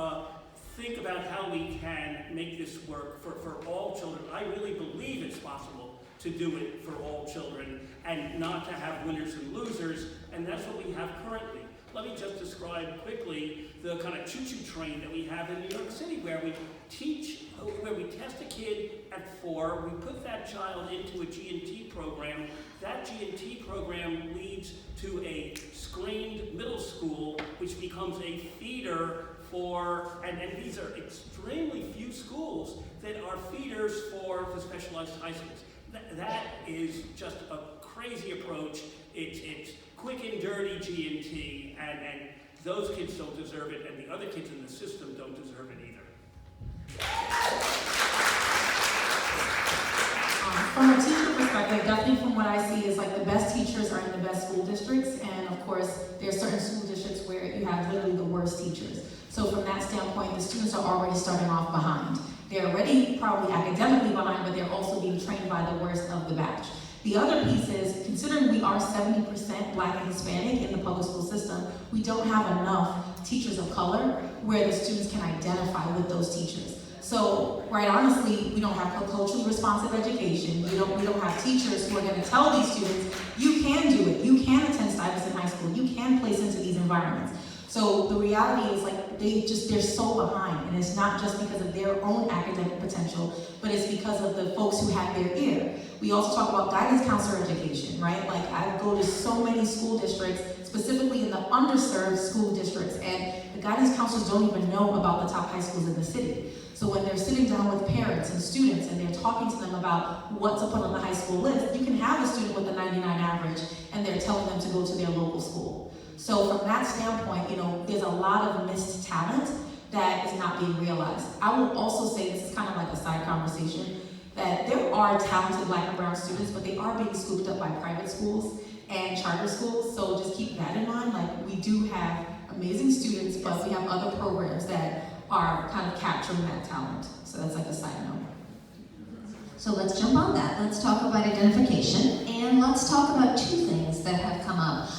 think about how we can make this work for all children. I really believe it's possible to do it for all children and not to have winners and losers, and that's what we have currently. Let me just describe quickly the kind of choo-choo train that we have in New York City, where we test a kid at 4, we put that child into a G&T program. That G&T program leads to a screened middle school, which becomes a feeder for, and these are extremely few schools that are feeders for the specialized high schools. That is just a crazy approach. It's quick and dirty G&T, and those kids don't deserve it, and the other kids in the system don't deserve it either. From a teacher perspective, definitely from what I see is like the best teachers are in the best school districts, and of course there are certain school districts where you have literally the worst teachers. So from that standpoint, the students are already starting off behind. They're already probably academically behind, but they're also being trained by the worst of the batch. The other piece is, considering we are 70% Black and Hispanic in the public school system, we don't have enough teachers of color where the students can identify with those teachers. So, quite honestly, we don't have culturally responsive education. We don't have teachers who are going to tell these students, you can do it. You can attend Stuyvesant High School. You can place into these environments. So the reality is, like, they're so behind, and it's not just because of their own academic potential, but it's because of the folks who have their ear. We also talk about guidance counselor education, right? Like, I go to so many school districts, specifically in the underserved school districts, and the guidance counselors don't even know about the top high schools in the city. So when they're sitting down with parents and students and they're talking to them about what to put on the high school list, you can have a student with a 99 average and they're telling them to go to their local school. So from that standpoint, there's a lot of missed talent that is not being realized. I will also say, this is kind of like a side conversation, that there are talented Black and brown students, but they are being scooped up by private schools and charter schools. So just keep that in mind. Like, we do have amazing students, but we have other programs that are kind of capturing that talent. So that's like a side note. So let's jump on that. Let's talk about identification, and let's talk about two things that have come up.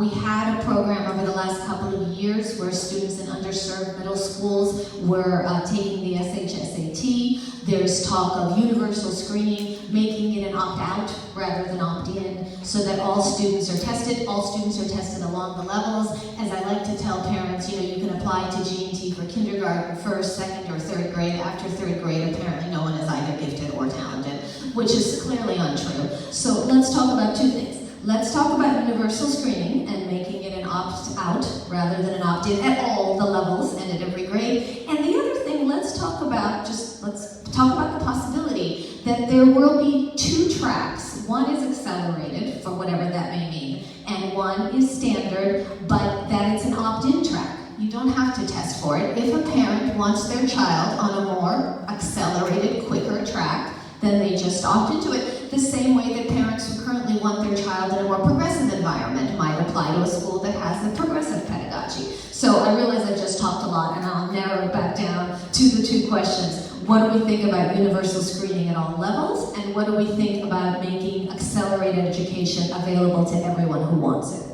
We had a program over the last couple of years where students in underserved middle schools were taking the SHSAT. There's talk of universal screening, making it an opt-out rather than opt-in, so that all students are tested. All students are tested along the levels. As I like to tell parents, you can apply to G&T for kindergarten, first, second, or third grade. After third grade, apparently no one is either gifted or talented, which is clearly untrue. So let's talk about two things. Let's talk about universal screening and making it an opt-out rather than an opt-in at all the levels and at every grade. And the other thing, let's talk about the possibility that there will be two tracks. One is accelerated, for whatever that may mean, and one is standard, but that it's an opt-in track. You don't have to test for it. If a parent wants their child on a more accelerated, quicker track, then they just opt into it. The same way that parents who currently want their child in a more progressive environment might apply to a school that has a progressive pedagogy. So I realize I just talked a lot, and I'll narrow it back down to the two questions. What do we think about universal screening at all levels? And what do we think about making accelerated education available to everyone who wants it?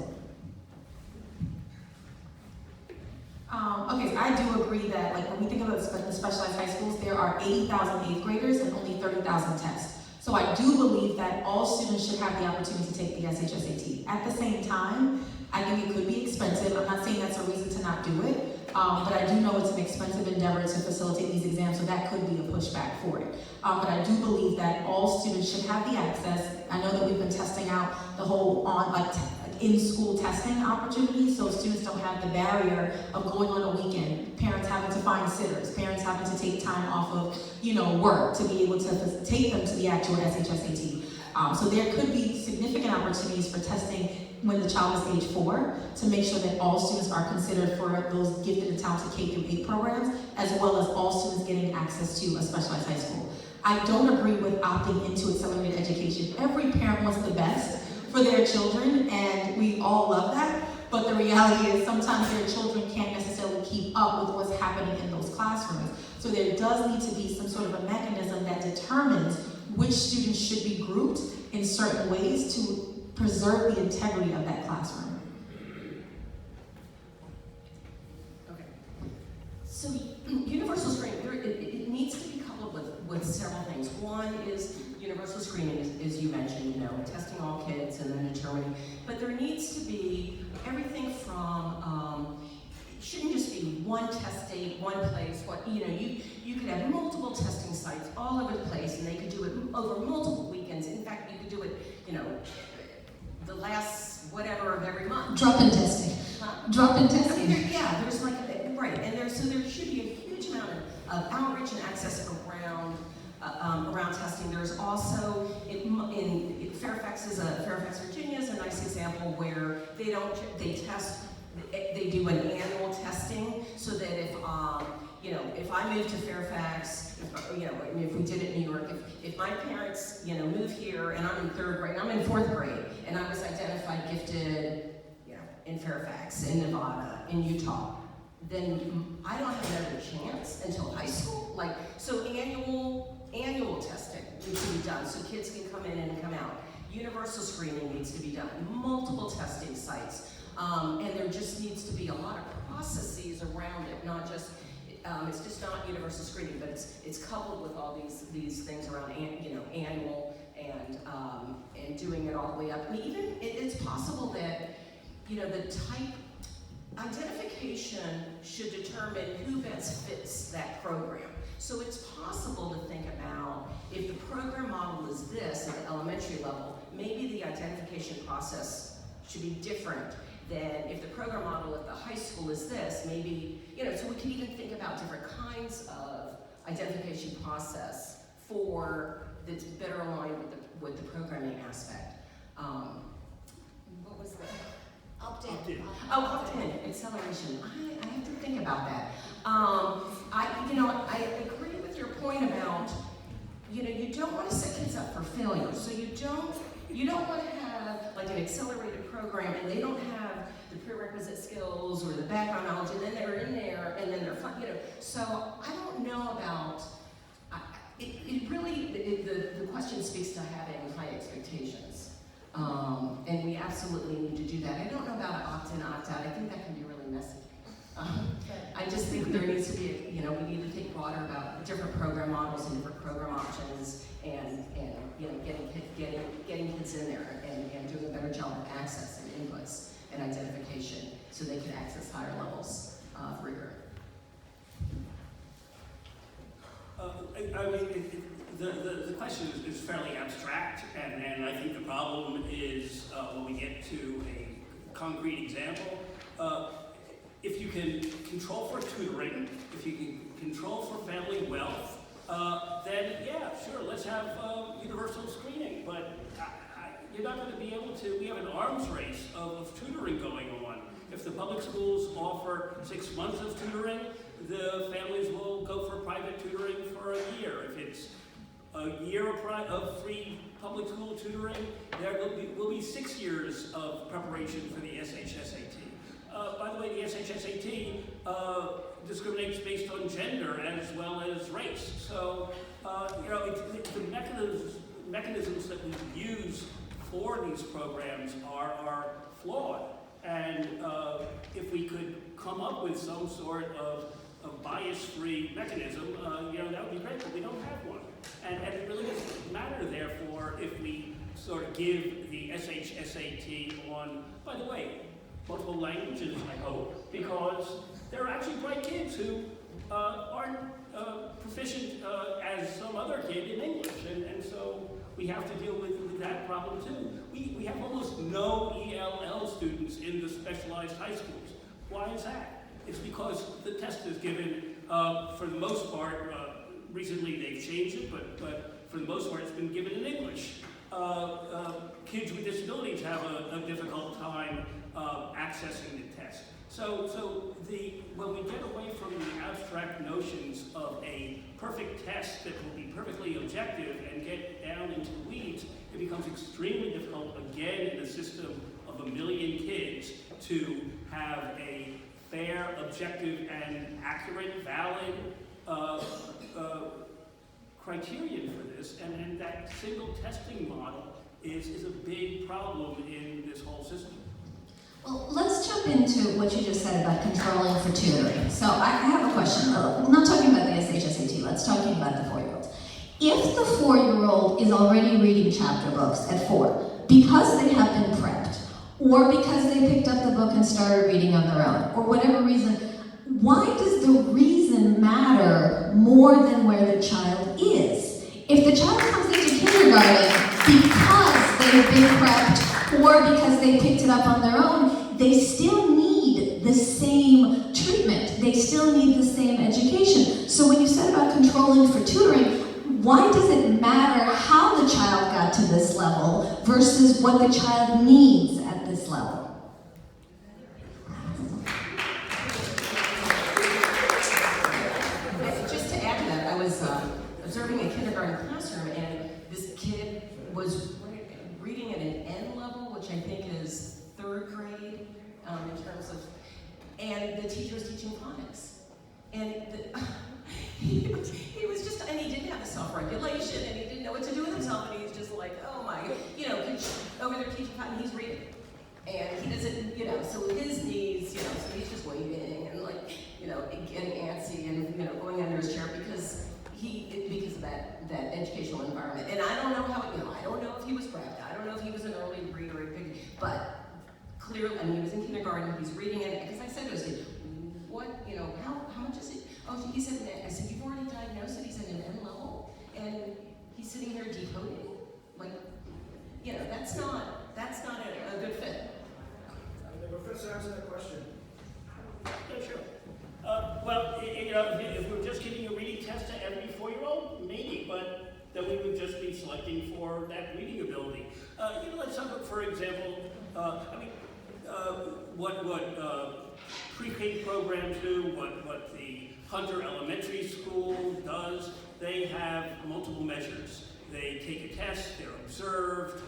Okay, so I do agree that, like, when we think about the specialized high schools, there are 80,000 8th graders and only 30,000 tests. So I do believe that all students should have the opportunity to take the SHSAT. At the same time, I think it could be expensive. I'm not saying that's a reason to not do it, but I do know it's an expensive endeavor to facilitate these exams, so that could be a pushback for it. But I do believe that all students should have the access. I know that we've been testing out the whole in-school testing opportunities, so students don't have the barrier of going on a weekend, parents having to find sitters, parents having to take time off of work to be able to take them to the actual SHSAT. So there could be significant opportunities for testing when the child is age 4 to make sure that all students are considered for those gifted and talented K-8 programs, as well as all students getting access to a specialized high school. I don't agree with opting into accelerated education. Every parent wants the best for their children, and we all love that, but the reality is sometimes their children can't necessarily keep up with what's happening in those classrooms. So there does need to be some sort of a mechanism that determines which students should be grouped in certain ways to preserve the integrity of that classroom. Okay. So universal screening, it needs to be coupled with several things. One is universal screening, as you mentioned, testing all kids and then determining. But there needs to be everything from, it shouldn't just be one test date, one place. You could have multiple testing sites all over the place, and they could do it over multiple weekends. In fact, you could do it, the last whatever of every month. Drop-in testing. Drop-in testing. There's right, and so there should be a huge amount of outreach and access around testing. There's also in Fairfax, Virginia is a nice example where they do an annual testing, so that if I move to Fairfax, if we did it in New York, if my parents, move here and I'm in 3rd grade, I'm in 4th grade, and I was identified gifted, in Fairfax, in Nevada, in Utah, then I don't have another chance until high school. So annual testing needs to be done, so kids can come in and come out. Universal screening needs to be done, multiple testing sites, and there just needs to be a lot of processes around it, not just, it's just not universal screening, but it's coupled with all these things around, annual and doing it all the way up. I mean, even it's possible that, the type identification should determine who best fits that program. So it's possible to think about if the program model is this at the elementary level, maybe the identification process should be different than if the program model at the high school is this, maybe, so we can even think about different kinds of identification process that's better aligned with the programming aspect. What was that? Opt-in. Oh, opt-in, acceleration. I have to think about that. I agree with your point about, you don't want to set kids up for failure. So you don't want to have like an accelerated program and they don't have the prerequisite skills or the background knowledge, and then they're in there and then they're fun, So I don't know about. The question speaks to having high expectations. And we absolutely need to do that. I don't know about an opt-in, opt-out. I think that can be really messy. I just think there needs to be, we need to think broader about different program models and different program options, and getting kids in there and doing a better job of access and inputs and identification so they can access higher levels of rigor. The question is fairly abstract, and I think the problem is when we get to a concrete example. If you can control for tutoring, if you can control for family wealth, then yeah, sure, let's have universal screening. But you're not going to be able to. We have an arms race of tutoring going on. If the public schools offer 6 months of tutoring, the families will go for private tutoring for a year. If it's a year of free public school tutoring, there will be 6 years of preparation for the SHSAT. By the way, the SHSAT discriminates based on gender as well as race. So, the mechanisms that we use for these programs are flawed. And if we could come up with some sort of bias-free mechanism, that would be great, but we don't have one. And it really doesn't matter, therefore, if we sort of give the SHSAT on, by the way, multiple languages, I hope, because there are actually bright kids who aren't proficient as some other kid in English, and so we have to deal with that problem too. We have almost no ELL students in the specialized high schools. Why is that? It's because the test is given, for the most part, recently they've changed it, but for the most part it's been given in English. Kids with disabilities have a difficult time accessing the test. So when we get away from the abstract notions of a perfect test that will be perfectly objective and get down into the weeds, it becomes extremely difficult, again, in a system of 1 million kids to have a fair, objective, and accurate, valid criterion for this. And that single testing model is a big problem in this whole system. Well, let's jump into what you just said about controlling for tutoring. So I have a question. I'm not talking about the SHSAT, let's talking about the 4-year-olds. If the 4-year-old is already reading chapter books at 4, because they have been prepped, or because they picked up the book and started reading on their own, or whatever reason, why does the reason matter more than where the child is? If the child comes into kindergarten because they've been prepped, or because they picked it up on their own, they still need the same treatment. They still need the same education. So when you said about controlling for tutoring, why does it matter how the child got to this level versus what the child needs at this level? Just to add to that, I was observing a kindergarten classroom, and this kid was reading at an N level, which I think is 3rd grade in terms of, and the teacher was teaching phonics. And he was just, and he didn't have the self-regulation, and he didn't know what to do with himself, and he's just like, oh my, could so his needs, so he's just waiting and like, getting antsy and, going under his chair because of that educational environment. And I don't know how, I don't know if he was prepped. I don't know if he was an early reader, but clearly, he was in kindergarten, he's reading it, because I said to his kid, what, how much is it? Oh, he said, I said, you've already diagnosed that he's at an N level, and he's sitting here decoding? Like, that's not a good fit. The professor answered that question. Yeah, sure. Well, if we're just giving a reading test to every 4-year-old, maybe, but then we would just be selecting for that reading ability. Let's talk about, for example, what pre-K programs do, what the Hunter Elementary School does. They have multiple measures. They take a test, they're observed,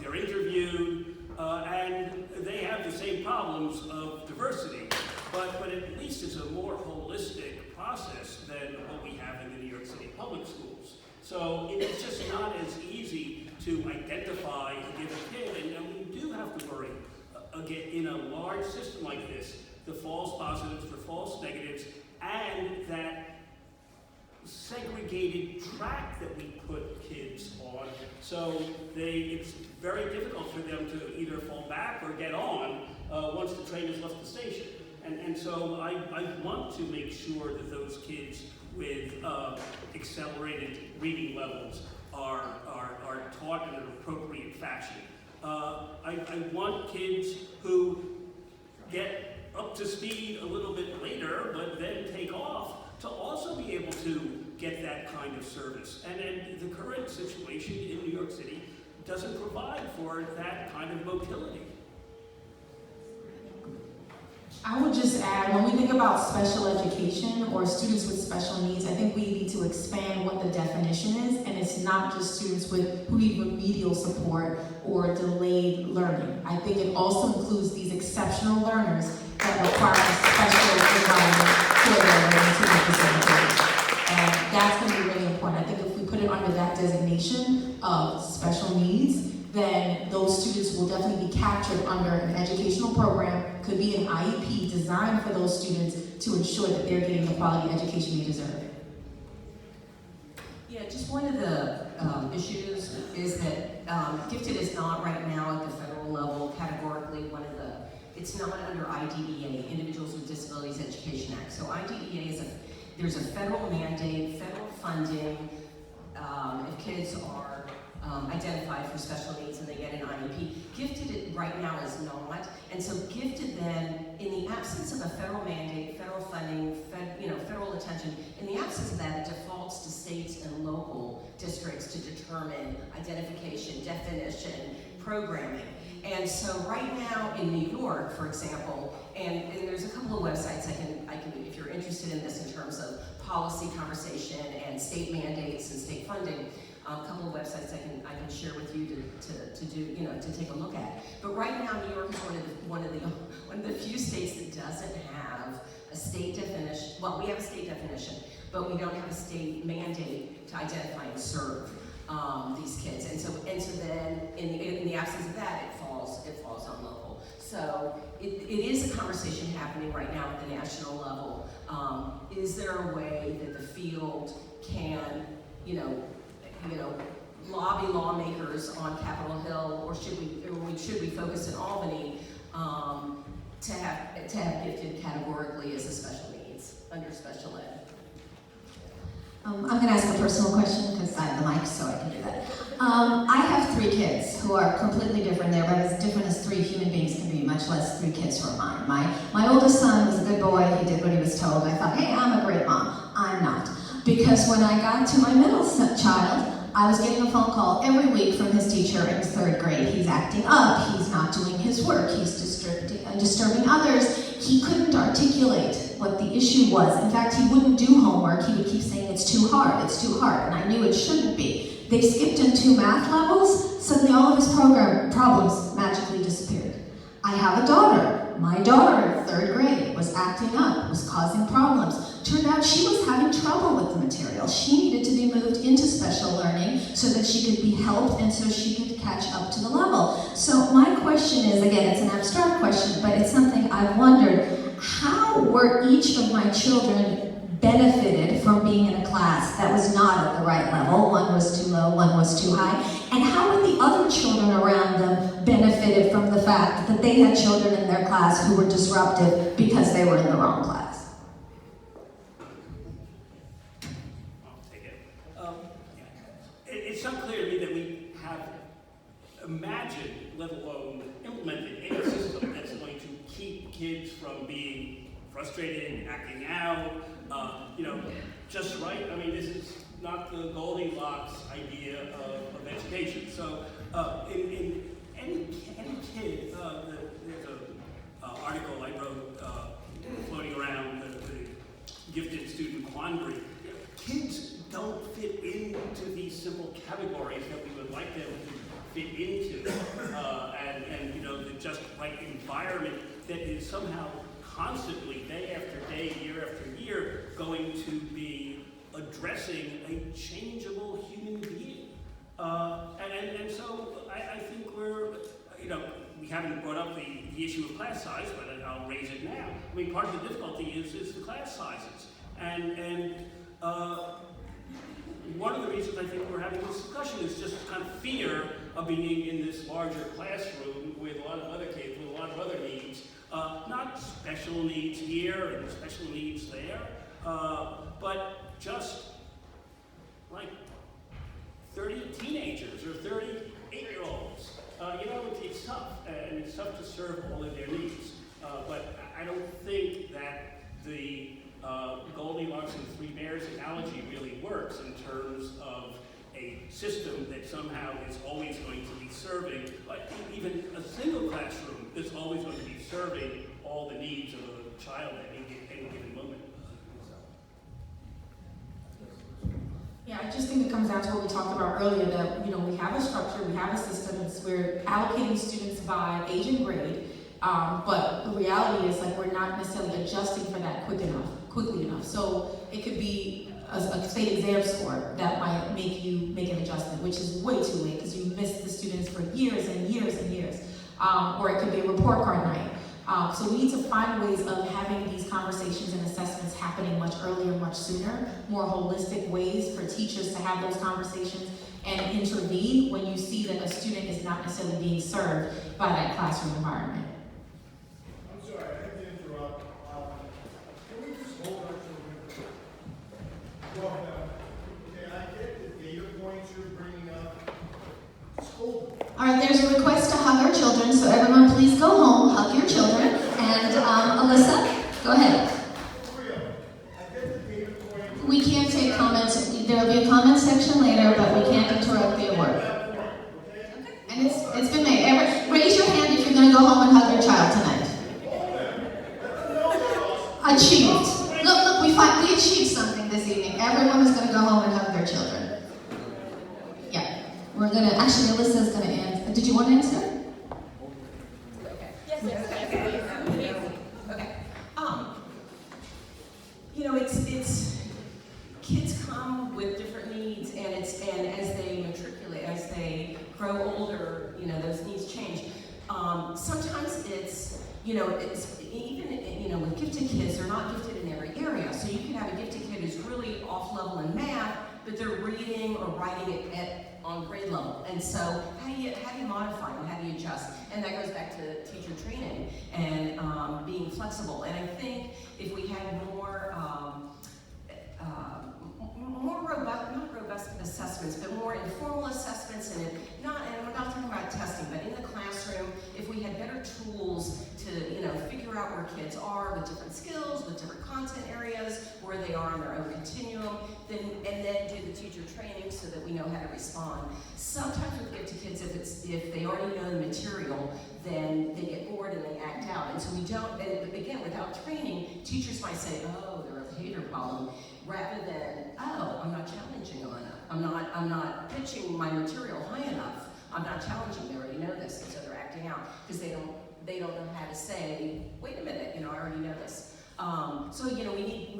they're interviewed, and they have the same problems of diversity, but at least it's a more holistic process than what we have in the New York City public schools. So it's just not as easy to identify a given kid, and we do have to worry, again, in a large system like this, the false positives, the false negatives, and that segregated track that we put kids on. So it's very difficult for them to either fall back or get on once the train has left the station. And so I want to make sure that those kids with accelerated reading levels are taught in an appropriate fashion. I want kids who get up to speed a little bit later, but then take off, to also be able to get that kind of service. And the current situation in New York City doesn't provide for that kind of motility. I would just add, when we think about special education or students with special needs, I think we need to expand what the definition is, and it's not just students who need remedial support or delayed learning. I think it also includes these exceptional learners that require a special environment for their learning to be facilitated. And that's going to be really important. I think if we put it under that designation of special needs, then those students will definitely be captured under an educational program, could be an IEP designed for those students to ensure that they're getting the quality education they deserve. Yeah, just one of the issues is that gifted is not right now at the federal level categorically it's not under IDEA, Individuals with Disabilities Education Act. So IDEA there's a federal mandate, federal funding, if kids are identified for special needs and they get an IEP. Gifted right now is not, and so gifted then, in the absence of a federal mandate, federal funding, federal attention, in the absence of that, it defaults to states and local districts to determine identification, definition, programming. And so right now in New York, for example, and there's a couple of websites I can, if you're interested in this in terms of policy conversation and state mandates and state funding, a couple of websites I can share with you to do, to take a look at. But right now, New York is one of the few states that doesn't have a state definition. Well, we have a state definition, but we don't have a state mandate to identify and serve these kids. And so then, in the absence of that, it falls on local. So it is a conversation happening right now at the national level. Is there a way that the field can, lobby lawmakers on Capitol Hill, or should we focus in Albany to have gifted categorically as a special needs under special ed? I'm going to ask a personal question because I have the mic, so I can do that. I have 3 kids who are completely different. They're about as different as 3 human beings can be, much less 3 kids who are mine. My oldest son was a good boy. He did what he was told. I thought, hey, I'm a great mom. I'm not. Because when I got to my middle child, I was getting a phone call every week from his teacher in 3rd grade. He's acting up. He's not doing his work. He's disturbing others. He couldn't articulate what the issue was. In fact, he wouldn't do homework. He would keep saying, it's too hard, and I knew it shouldn't be. They skipped in 2 math levels. Suddenly all of his problems magically disappeared. I have a daughter. My daughter in 3rd grade was acting up, was causing problems. Turned out she was having trouble with the material. She needed to be moved into special learning so that she could be helped and so she could catch up to the level. So my question is, again, it's an abstract question, but it's something I've wondered. How were each of my children benefited from being in a class that was not at the right level? One was too low, one was too high. And how were the other children around them benefited from the fact that they had children in their class who were disruptive because they were in the wrong class? I'll take it. It's not clear to me that we have imagined, let alone implemented, any system that's going to keep kids from being frustrated and acting out, just right. I mean, this is not the Goldilocks idea of education. So, in any kid, there's an article I wrote floating around the gifted student quandary. Kids don't fit into these simple categories that we would like them to fit into, and the just right environment that is somehow constantly, day after day, year after year, going to be addressing a changeable human being. And so I think we haven't brought up the issue of class size, but I'll raise it now. I mean, part of the difficulty is the class sizes. And one of the reasons I think we're having this discussion is just kind of fear of being in this larger classroom with a lot of other kids, with a lot of other needs. Not special needs here and special needs there, but just like 30 teenagers or 30 8-year-olds. It's tough, and it's tough to serve all of their needs. But I don't think that the Goldilocks and Three Bears analogy really works in terms of a system that somehow is always going to be serving, even a single classroom is always going to be serving all the needs of a child at any given moment. Yeah, I just think it comes down to what we talked about earlier, that we have a structure, we have a system, we're allocating students by age and grade, but the reality is we're not necessarily adjusting for that quickly enough. So it could be a state exam score that might make you make an adjustment, which is way too late because you missed the students for years and years and years. Or it could be a report card night. So we need to find ways of having these conversations and assessments happening much earlier, much sooner, more holistic ways for teachers to have those conversations and intervene when you see that a student is not necessarily being served by that classroom environment. I'm sorry, I have to interrupt. Can we just hold our children? Well, okay, I get that you're going to bring up school. All right, there's a request to hug our children, so everyone please go home, hug your children. And Alyssa, go ahead. We can't take comments. There will be a comment section later, but we can't interrupt the award. And it's been made. Raise your hand if you're going to go home and hug your child tonight. Achieved. Look, we achieved something this evening. Everyone is going to go home and hug their children. Yeah. We're going to, actually, Alyssa's going to answer. Did you want to answer? Okay. Yes, okay. It's kids come with different needs, and as they matriculate, as they grow older, those needs change. Sometimes it's even with gifted kids, they're not gifted in every area. So you can have a gifted kid who's really off level in math, but they're reading or writing it on grade level. And so how do you modify and how do you adjust? And that goes back to teacher training and being flexible. And I think if we had more robust, not robust assessments, but more informal assessments, and I'm not talking about testing, but in the classroom, if we had better tools to figure out where kids are with different skills, with different content areas, where they are on their own continuum, and then do the teacher training so that we know how to respond. Sometimes with gifted kids, if they already know the material, then they get bored and they act out. And so we don't, and again, without training, teachers might say, oh, they're a behavior problem, rather than, oh, I'm not challenging them enough. I'm not pitching my material high enough. I'm not challenging, they already know this, and so they're acting out because they don't know how to say, wait a minute, I already know this. So we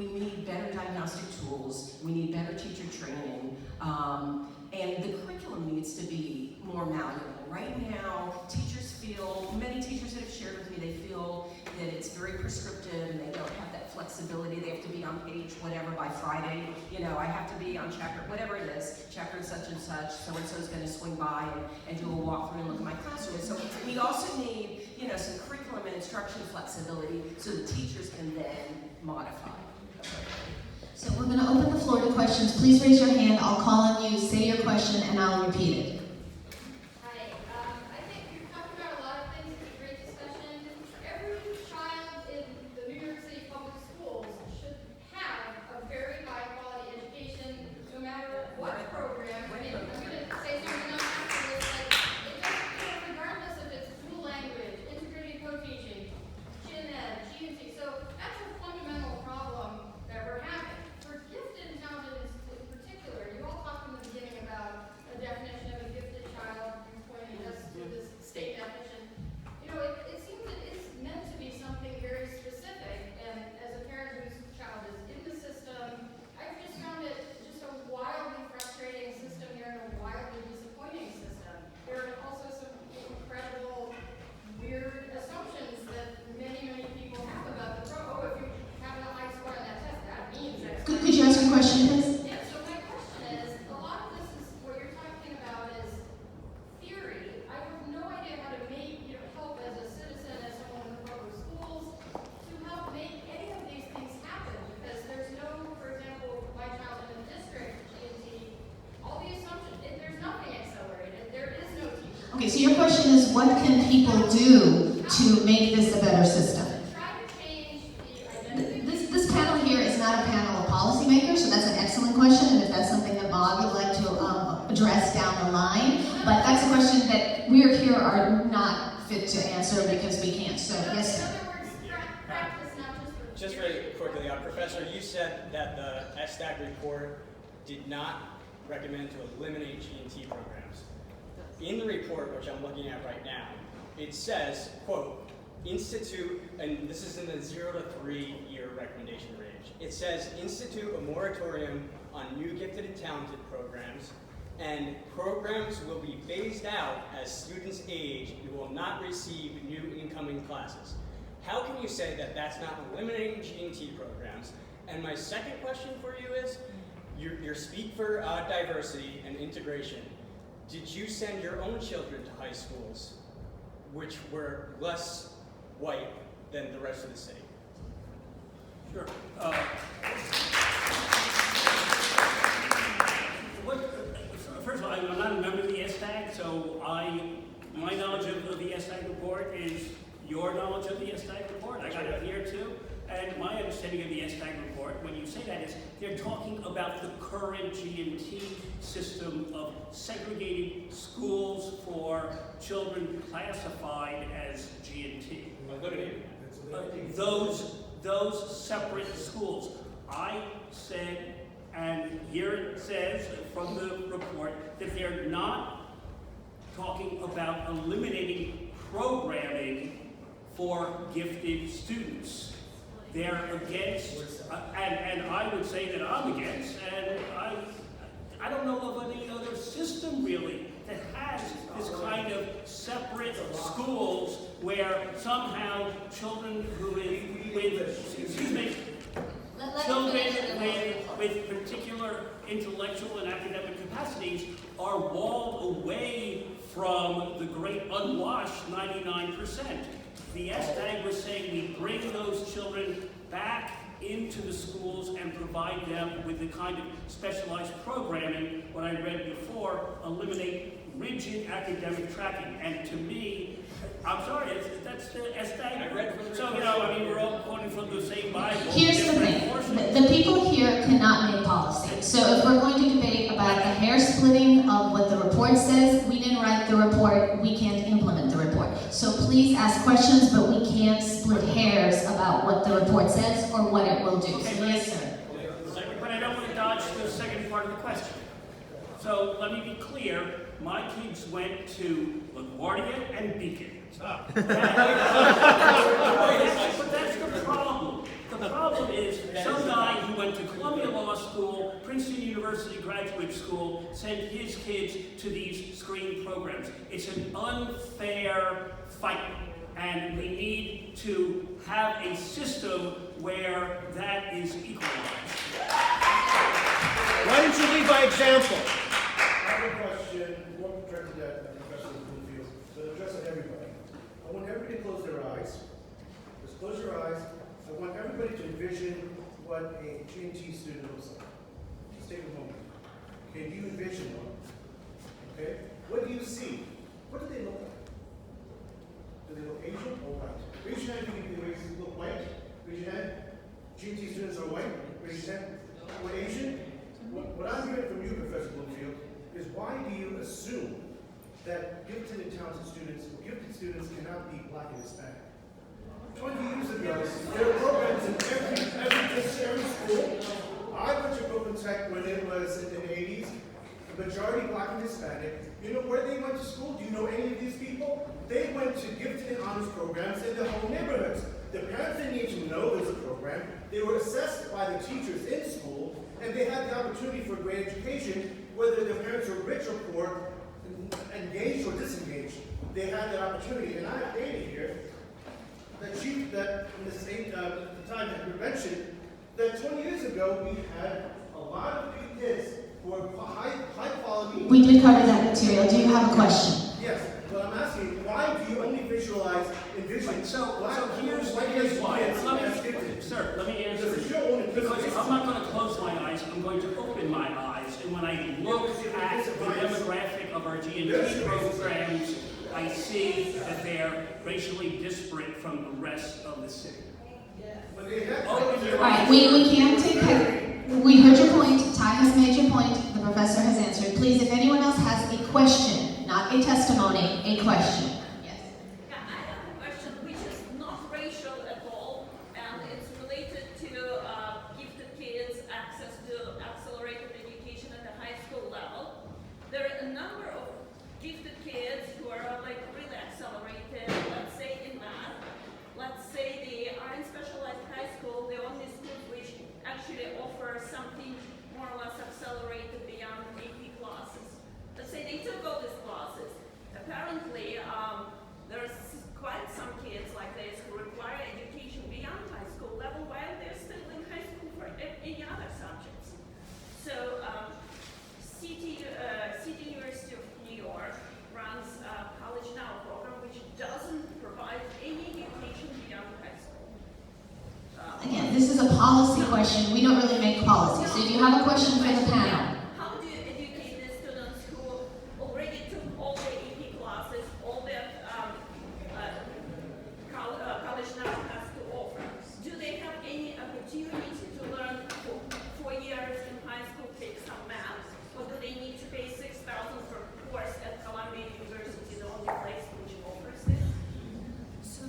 need better diagnostic tools. We need better teacher training, and the curriculum needs to be more malleable. Right now, teachers feel, many teachers that have shared with me, they feel that it's very prescriptive and they don't have that flexibility. They have to be on page whatever by Friday. You know, I have to be on chapter, whatever it is, chapter such and such, so-and-so is going to swing by and do a walkthrough and look at my classroom. So we also need, you know, some curriculum and instruction flexibility so the teachers can then modify. So we're going to open the floor to questions. Please raise your hand. I'll call on you, say your question, and I'll repeat it. Hi, I think you're talking about a lot of things. It's a great discussion. Every child in the New York City public schools should have a very high quality education, no matter what program. I mean, I'm going to say something else after this, like, it doesn't, you know, regardless if it's dual language, integrated co-teaching, gen ed, G&T. So that's a fundamental problem that we're having. For gifted and talented in particular, you all talked in the beginning about a definition of a gifted child. You pointed us to this state definition. You know, it seems that it's meant to be something very specific. And as a parent whose child is in the system, I've just found it just a wildly frustrating system here and a wildly disappointing system. There are also some incredible, weird assumptions that many people have about the program. Oh, if you have a high score on that test, that means X. Could you ask your question, please? Yeah, so my question is, a lot of this is what you're talking about is theory. I have no idea how to make, you know, help as a citizen, as someone in the public schools, to help make any of these things happen. Because there's no, for example, my child in the district, G&T, all the assumptions, there's nothing accelerated. There is no teacher. Okay, so your question is, what can people do to make this a better system? Try to change the identity. This panel here is not a panel of policymakers, so that's an excellent question, and if that's something that Bob would like to address down the line, but that's a question that we're here are not fit to answer because we can't. So yes, In sir. other words, practice, not just for Just very quickly, Professor, you said that the SDAG report did not recommend to eliminate G&T programs. In the report, which I'm looking at right now, it says, quote, institute, and this is in the 0 to 3 year recommendation range. It says, institute a moratorium on new gifted and talented programs, and programs will be phased out as students age and will not receive new incoming classes. How can you say that that's not eliminating G&T programs? And my second question for you is, your Speak for Diversity and Integration, did you send your own children to high schools which were less white than the rest of the city? Sure. First of all, I'm not a member of the SDAG, so my knowledge of the SDAG report is your knowledge of the SDAG report. I got it here too. And my understanding of the SDAG report, when you say that, is they're talking about the current G&T system of segregated schools for children classified as G&T. Those separate schools. I said, and here it says from the report, that they're not talking about eliminating programming for gifted students. They're against, and I would say that I'm against, and I don't know of any other system really that has this kind of separate schools where somehow children with particular intellectual and academic capacities are walled away from the great unwashed 99%. The SDAG was saying we bring those children back into the schools and provide them with the kind of specialized programming, what I read before, eliminate rigid academic tracking. And to me, I'm sorry, that's the SDAG. So, we're all quoting from the same Bible. Here's the thing. The people here cannot make policy. So if we're going to debate about the hair splitting of what the report says, we didn't write the report, we can't implement the report. So please ask questions, but we can't split hairs about what the report says or what it will do. Okay, so yes, sir. But I don't want to dodge the second part of the question. So let me be clear, my kids went to LaGuardia and Beacon. But that's the problem. The problem is some guy who went to Columbia Law School Princeton University Graduate School sent his kids to these screen programs. It's an unfair fight, and we need to have a system where that is equalized. Why don't you lead by example? I have a question, one directed at Professor Bloomfield, but address it everybody. I want everybody to close their eyes. Just close your eyes. I want everybody to envision what a G&T student looks like. Just take a moment. Can you envision one? Okay? What do you see? What do they look like? Do they look Asian or white? Raise your hand if you think they look white. Raise your hand. G&T students are white. Raise your hand. Or Asian? What I'm hearing from you, Professor Bloomfield, is why do you assume that gifted and talented students, gifted students cannot be Black and Hispanic? 20 years ago, there were programs in every school. I went to Brooklyn Tech when it was in the 80s, the majority Black and Hispanic. You know where they went to school? Do you know any of these people? They went to gifted and honors programs in their home neighborhoods. The parents didn't need to know there's a program. They were assessed by the teachers in school, and they had the opportunity for great education, whether their parents were rich or poor, engaged or disengaged. They had that opportunity. And I have data here that Mrs. Aint at the time had mentioned that 20 years ago we had a lot of big kids who are high quality. We did cover that material. Do you have a question? Yes, but I'm asking, why do you only envision? So here's why. Sir, let me answer this. Because I'm not going to close my eyes, I'm going to open my eyes. And when I look at the demographic of our G&T programs, I see that they're racially disparate from the rest of the city. Open your All right, eyes. we can't take. We heard your point. Ty has made your point. The professor has answered. Please, if anyone else has a question, not a testimony, a question. Yes. Yeah, I have a question which is not racial at all, and it's related to gifted kids access to accelerated education at the high school level. There are a number of gifted kids who are like really accelerated, let's say in math. Let's say they are in specialized high school, the only schools which actually offer something more or less accelerated beyond AP classes. Let's say they took all these classes. Apparently, there's quite some kids like this who require education beyond high school level while they're still in high school for any other subjects. So, City University of New York runs a College Now program which doesn't provide any education beyond high school. Again, this is a policy question. We don't really make policy. So if you have a question for the panel. How do you educate the students who already took all the AP classes, all the College Now has to offer? Do they have any opportunity to learn for 4 years in high school, take some math? Or do they need to pay $6,000 for a course at Columbia University, the only place which offers this? So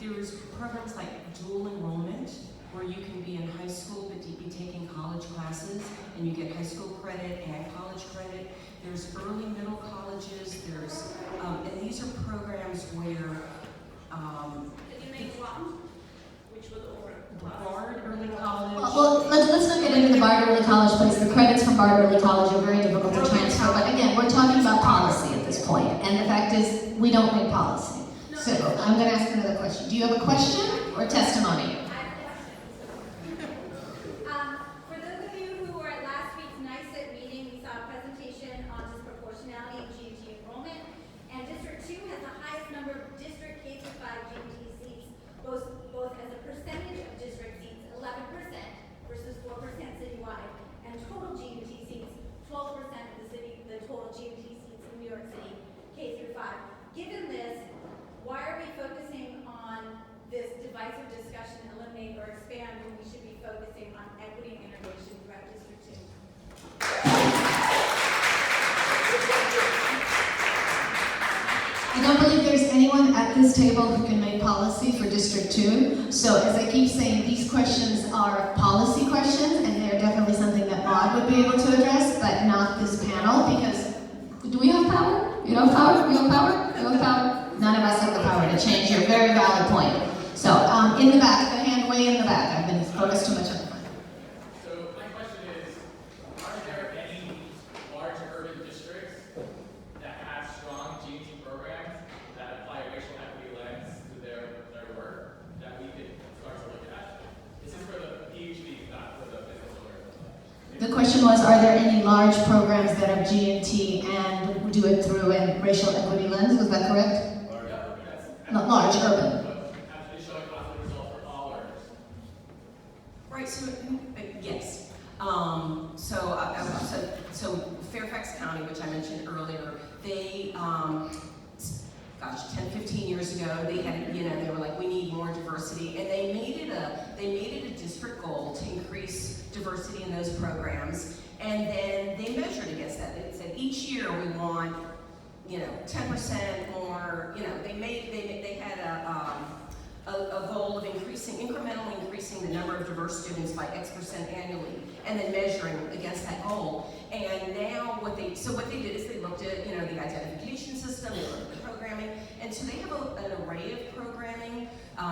there's programs like dual enrollment, where you can be in high school but be taking college classes, and you get high school credit and college credit. There's early middle colleges. And these are programs where Can you name one which would offer classes? Bard Early College. Well, let's not get into the Bard Early College place. The credits from Bard Early College are very difficult to transfer. But again, we're talking about policy at this point. And the fact is, we don't make policy. So I'm going to ask another question. Do you have a question or testimony? For those of you who were at last week's NICET meeting, we saw a presentation on disproportionality in G&T enrollment, and District 2 has the highest number of district K-5 G&T seats, both as a percentage of district seats, 11% versus 4% citywide, and total G&T seats, 12% of the total G&T seats in New York City, K-5. Given this, why are we focusing on this divisive discussion, eliminate or expand, when we should be focusing on equity and integration throughout District 2? I don't believe there's anyone at this table who can make policy for District 2. So as I keep saying, these questions are policy questions, and they're definitely something that Maud would be able to address, but not this panel, because do we have power? You don't have power? You have power? You have power? None of us have the power to change your very valid point. So in the back, the hand way in the back. I've been focused too much on the front. So question was, are there any large programs that are G&T and do it through a racial equity lens? Was that correct? Not large, urban. Right, so, yes. So Fairfax County, which I mentioned earlier, they, 10, 15 years ago, they had, they were like, we need more diversity, and they made it a district goal to increase diversity in those programs, and then they measured against that. They said each year we want, 10% more, they had a goal of incrementally increasing the number of diverse students by X% annually, and then measuring against that goal. And now what they did is they looked at, the identification system, they looked at the programming, and so they have an array of programming.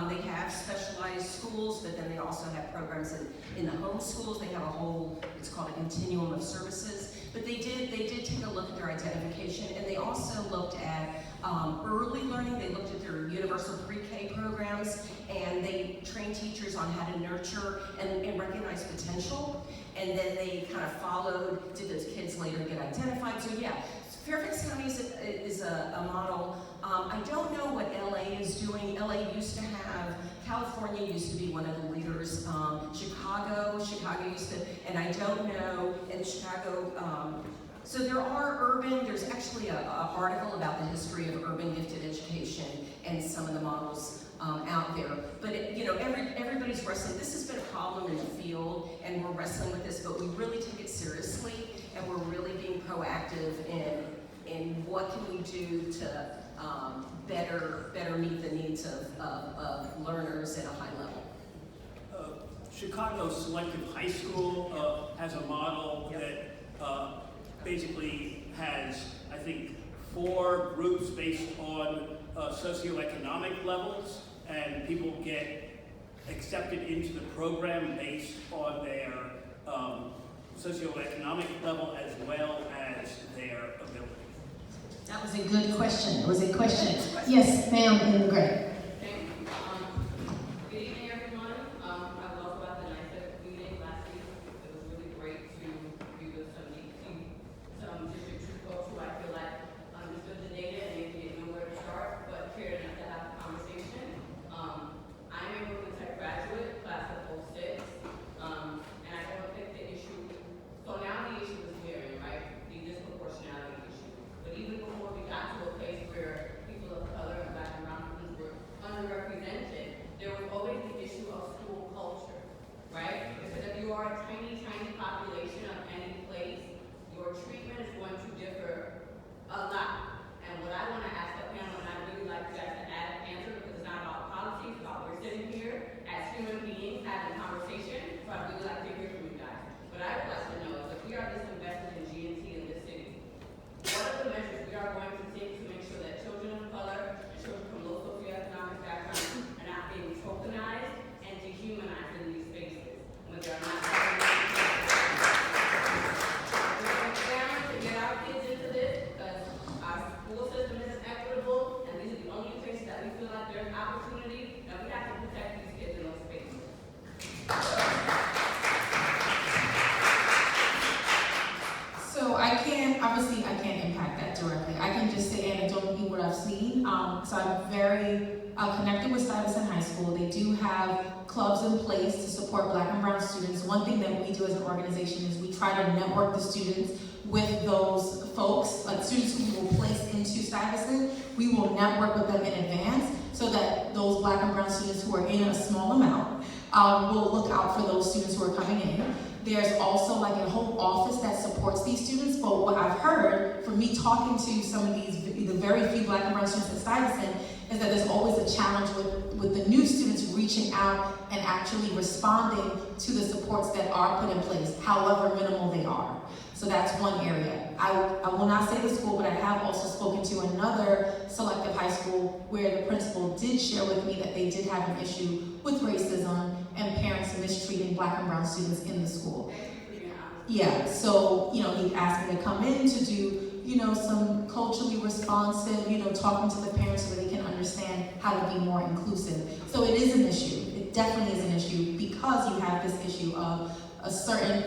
They have specialized schools, but then they also have programs in the home schools. They have a whole, it's called a continuum of services. But they did take a look at their identification, and they also looked at early learning. They looked at their universal pre-K programs, and they trained teachers on how to nurture and recognize potential. And then they kind of followed, did those kids later get identified? So yeah, Fairfax County is a model. I don't know what LA is doing. LA used to have, California used to be one of the leaders. Chicago used to, and I don't know, in Chicago, so there are urban, there's actually an article about the history of urban gifted education and some of the models out there. But everybody's wrestling. This has been a problem in the field, and we're wrestling with this, but we really take it seriously, and we're really being proactive in what can we do to better meet the needs of learners at a high level. Chicago Selective High School has a model that basically has, I think, 4 groups based on socioeconomic levels, and people get accepted into the program based on their socioeconomic level as well as their ability. That was a good question. It was a question. Yes, ma'am, in the gray. Thank you. Good evening, everyone. I love about the NICEF meeting last week. It was really great to be with some district troop folks who I feel like understood the data and maybe didn't know where to start, but cared enough to have a conversation. I'm a Brooklyn Tech graduate, class of 06, and I don't think the issue, so now the issue is hearing, right? The disproportionality issue. But even before we got to a place where people of color and Black and brown students were underrepresented, there was always the issue of school culture, right? Because if you are a tiny, tiny population of any place, your treatment is going to differ a lot. And what I want to ask the panel, and I really like you guys to answer, because it's not about policy, it's about we're sitting here as human beings having a conversation, so I'd really like to hear from you guys. But I would like to know is if we are this invested in G&T in this city, what are the measures we are going to take to make sure that children of color and children from low socioeconomic backgrounds are not being tokenized and dehumanized in these spaces when they're not having to get our kids into this, because our school system isn't equitable, and these are the only places that we feel like there's opportunity, and we have to protect these kids in those spaces. So I can't impact that directly. I can just say anecdotally what I've seen. So I'm very connected with Stuyvesant High School. They do have clubs in place to support Black and brown students. One thing that we do as an organization is we try to network the students with those folks, like students who we will place into Stuyvesant. We will network with them in advance so that those Black and brown students who are in a small amount will look out for those students who are coming in. There's also like a whole office that supports these students, but what I've heard from me talking to some of the very few Black and brown students at Stuyvesant is that there's always a challenge with the new students reaching out and actually responding to the supports that are put in place, however minimal they are. So that's one area. I will not say the school, but I have also spoken to another selective high school where the principal did share with me that they did have an issue with racism and parents mistreating Black and brown students in the school. Yeah, so, he asked me to come in to do, some culturally responsive, talking to the parents so that they can understand how to be more inclusive. So it is an issue. It definitely is an issue because you have this issue of a certain,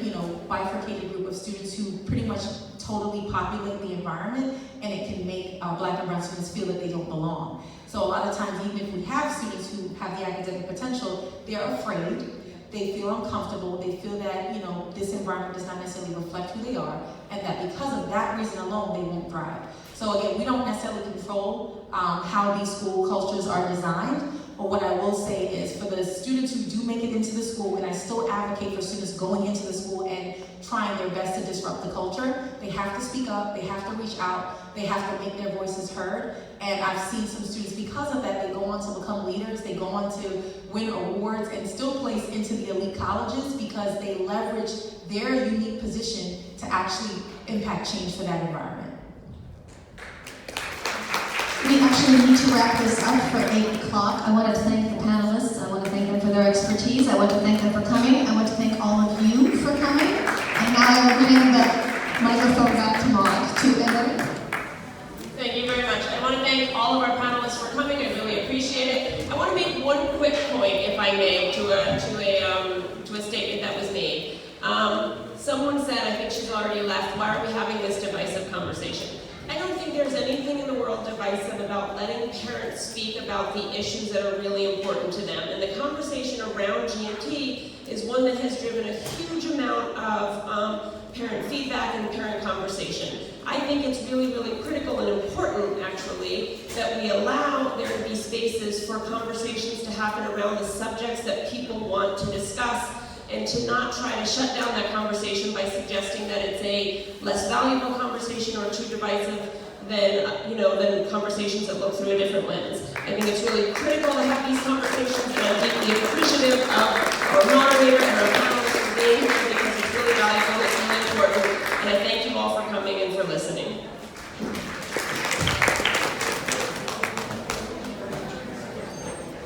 bifurcated group of students who pretty much totally populate the environment, and it can make Black and brown students feel that they don't belong. So a lot of times, even if we have students who have the academic potential, they're afraid, they feel uncomfortable, they feel that, this environment does not necessarily reflect who they are, and that because of that reason alone, they won't thrive. So again, we don't necessarily control how these school cultures are designed, but what I will say is for the students who do make it into the school, and I still advocate for students going into the school and trying their best to disrupt the culture, they have to speak up, they have to reach out, they have to make their voices heard. And I've seen some students, because of that, they go on to become leaders, they go on to win awards and still place into the elite colleges because they leverage their unique position to actually impact change for that environment. We actually need to wrap this up for 8 o'clock. I want to thank the panelists. I want to thank them for their expertise. I want to thank them for coming. I want to thank all of you for coming. And now I will bring the microphone back to Maud to Emily. Thank you very much. I want to thank all of our panelists for coming. I really appreciate it. I want to make one quick point, if I may, to a statement that was made. Someone said, I think she's already left, why are we having this divisive conversation? I don't think there's anything in the world divisive about letting parents speak about the issues that are really important to them. And the conversation around GMT is one that has driven a huge amount of parent feedback and parent conversation. I think it's really, really critical and important, actually, that we allow there to be spaces for conversations to happen around the subjects that people want to discuss, and to not try to shut down that conversation by suggesting that it's a less valuable conversation or too divisive than conversations that look through a different lens. I think it's really critical to have these conversations, and I'm deeply appreciative of our moderator and our panelists for being here because it's really valuable, it's really important, and I thank you all for coming and for listening.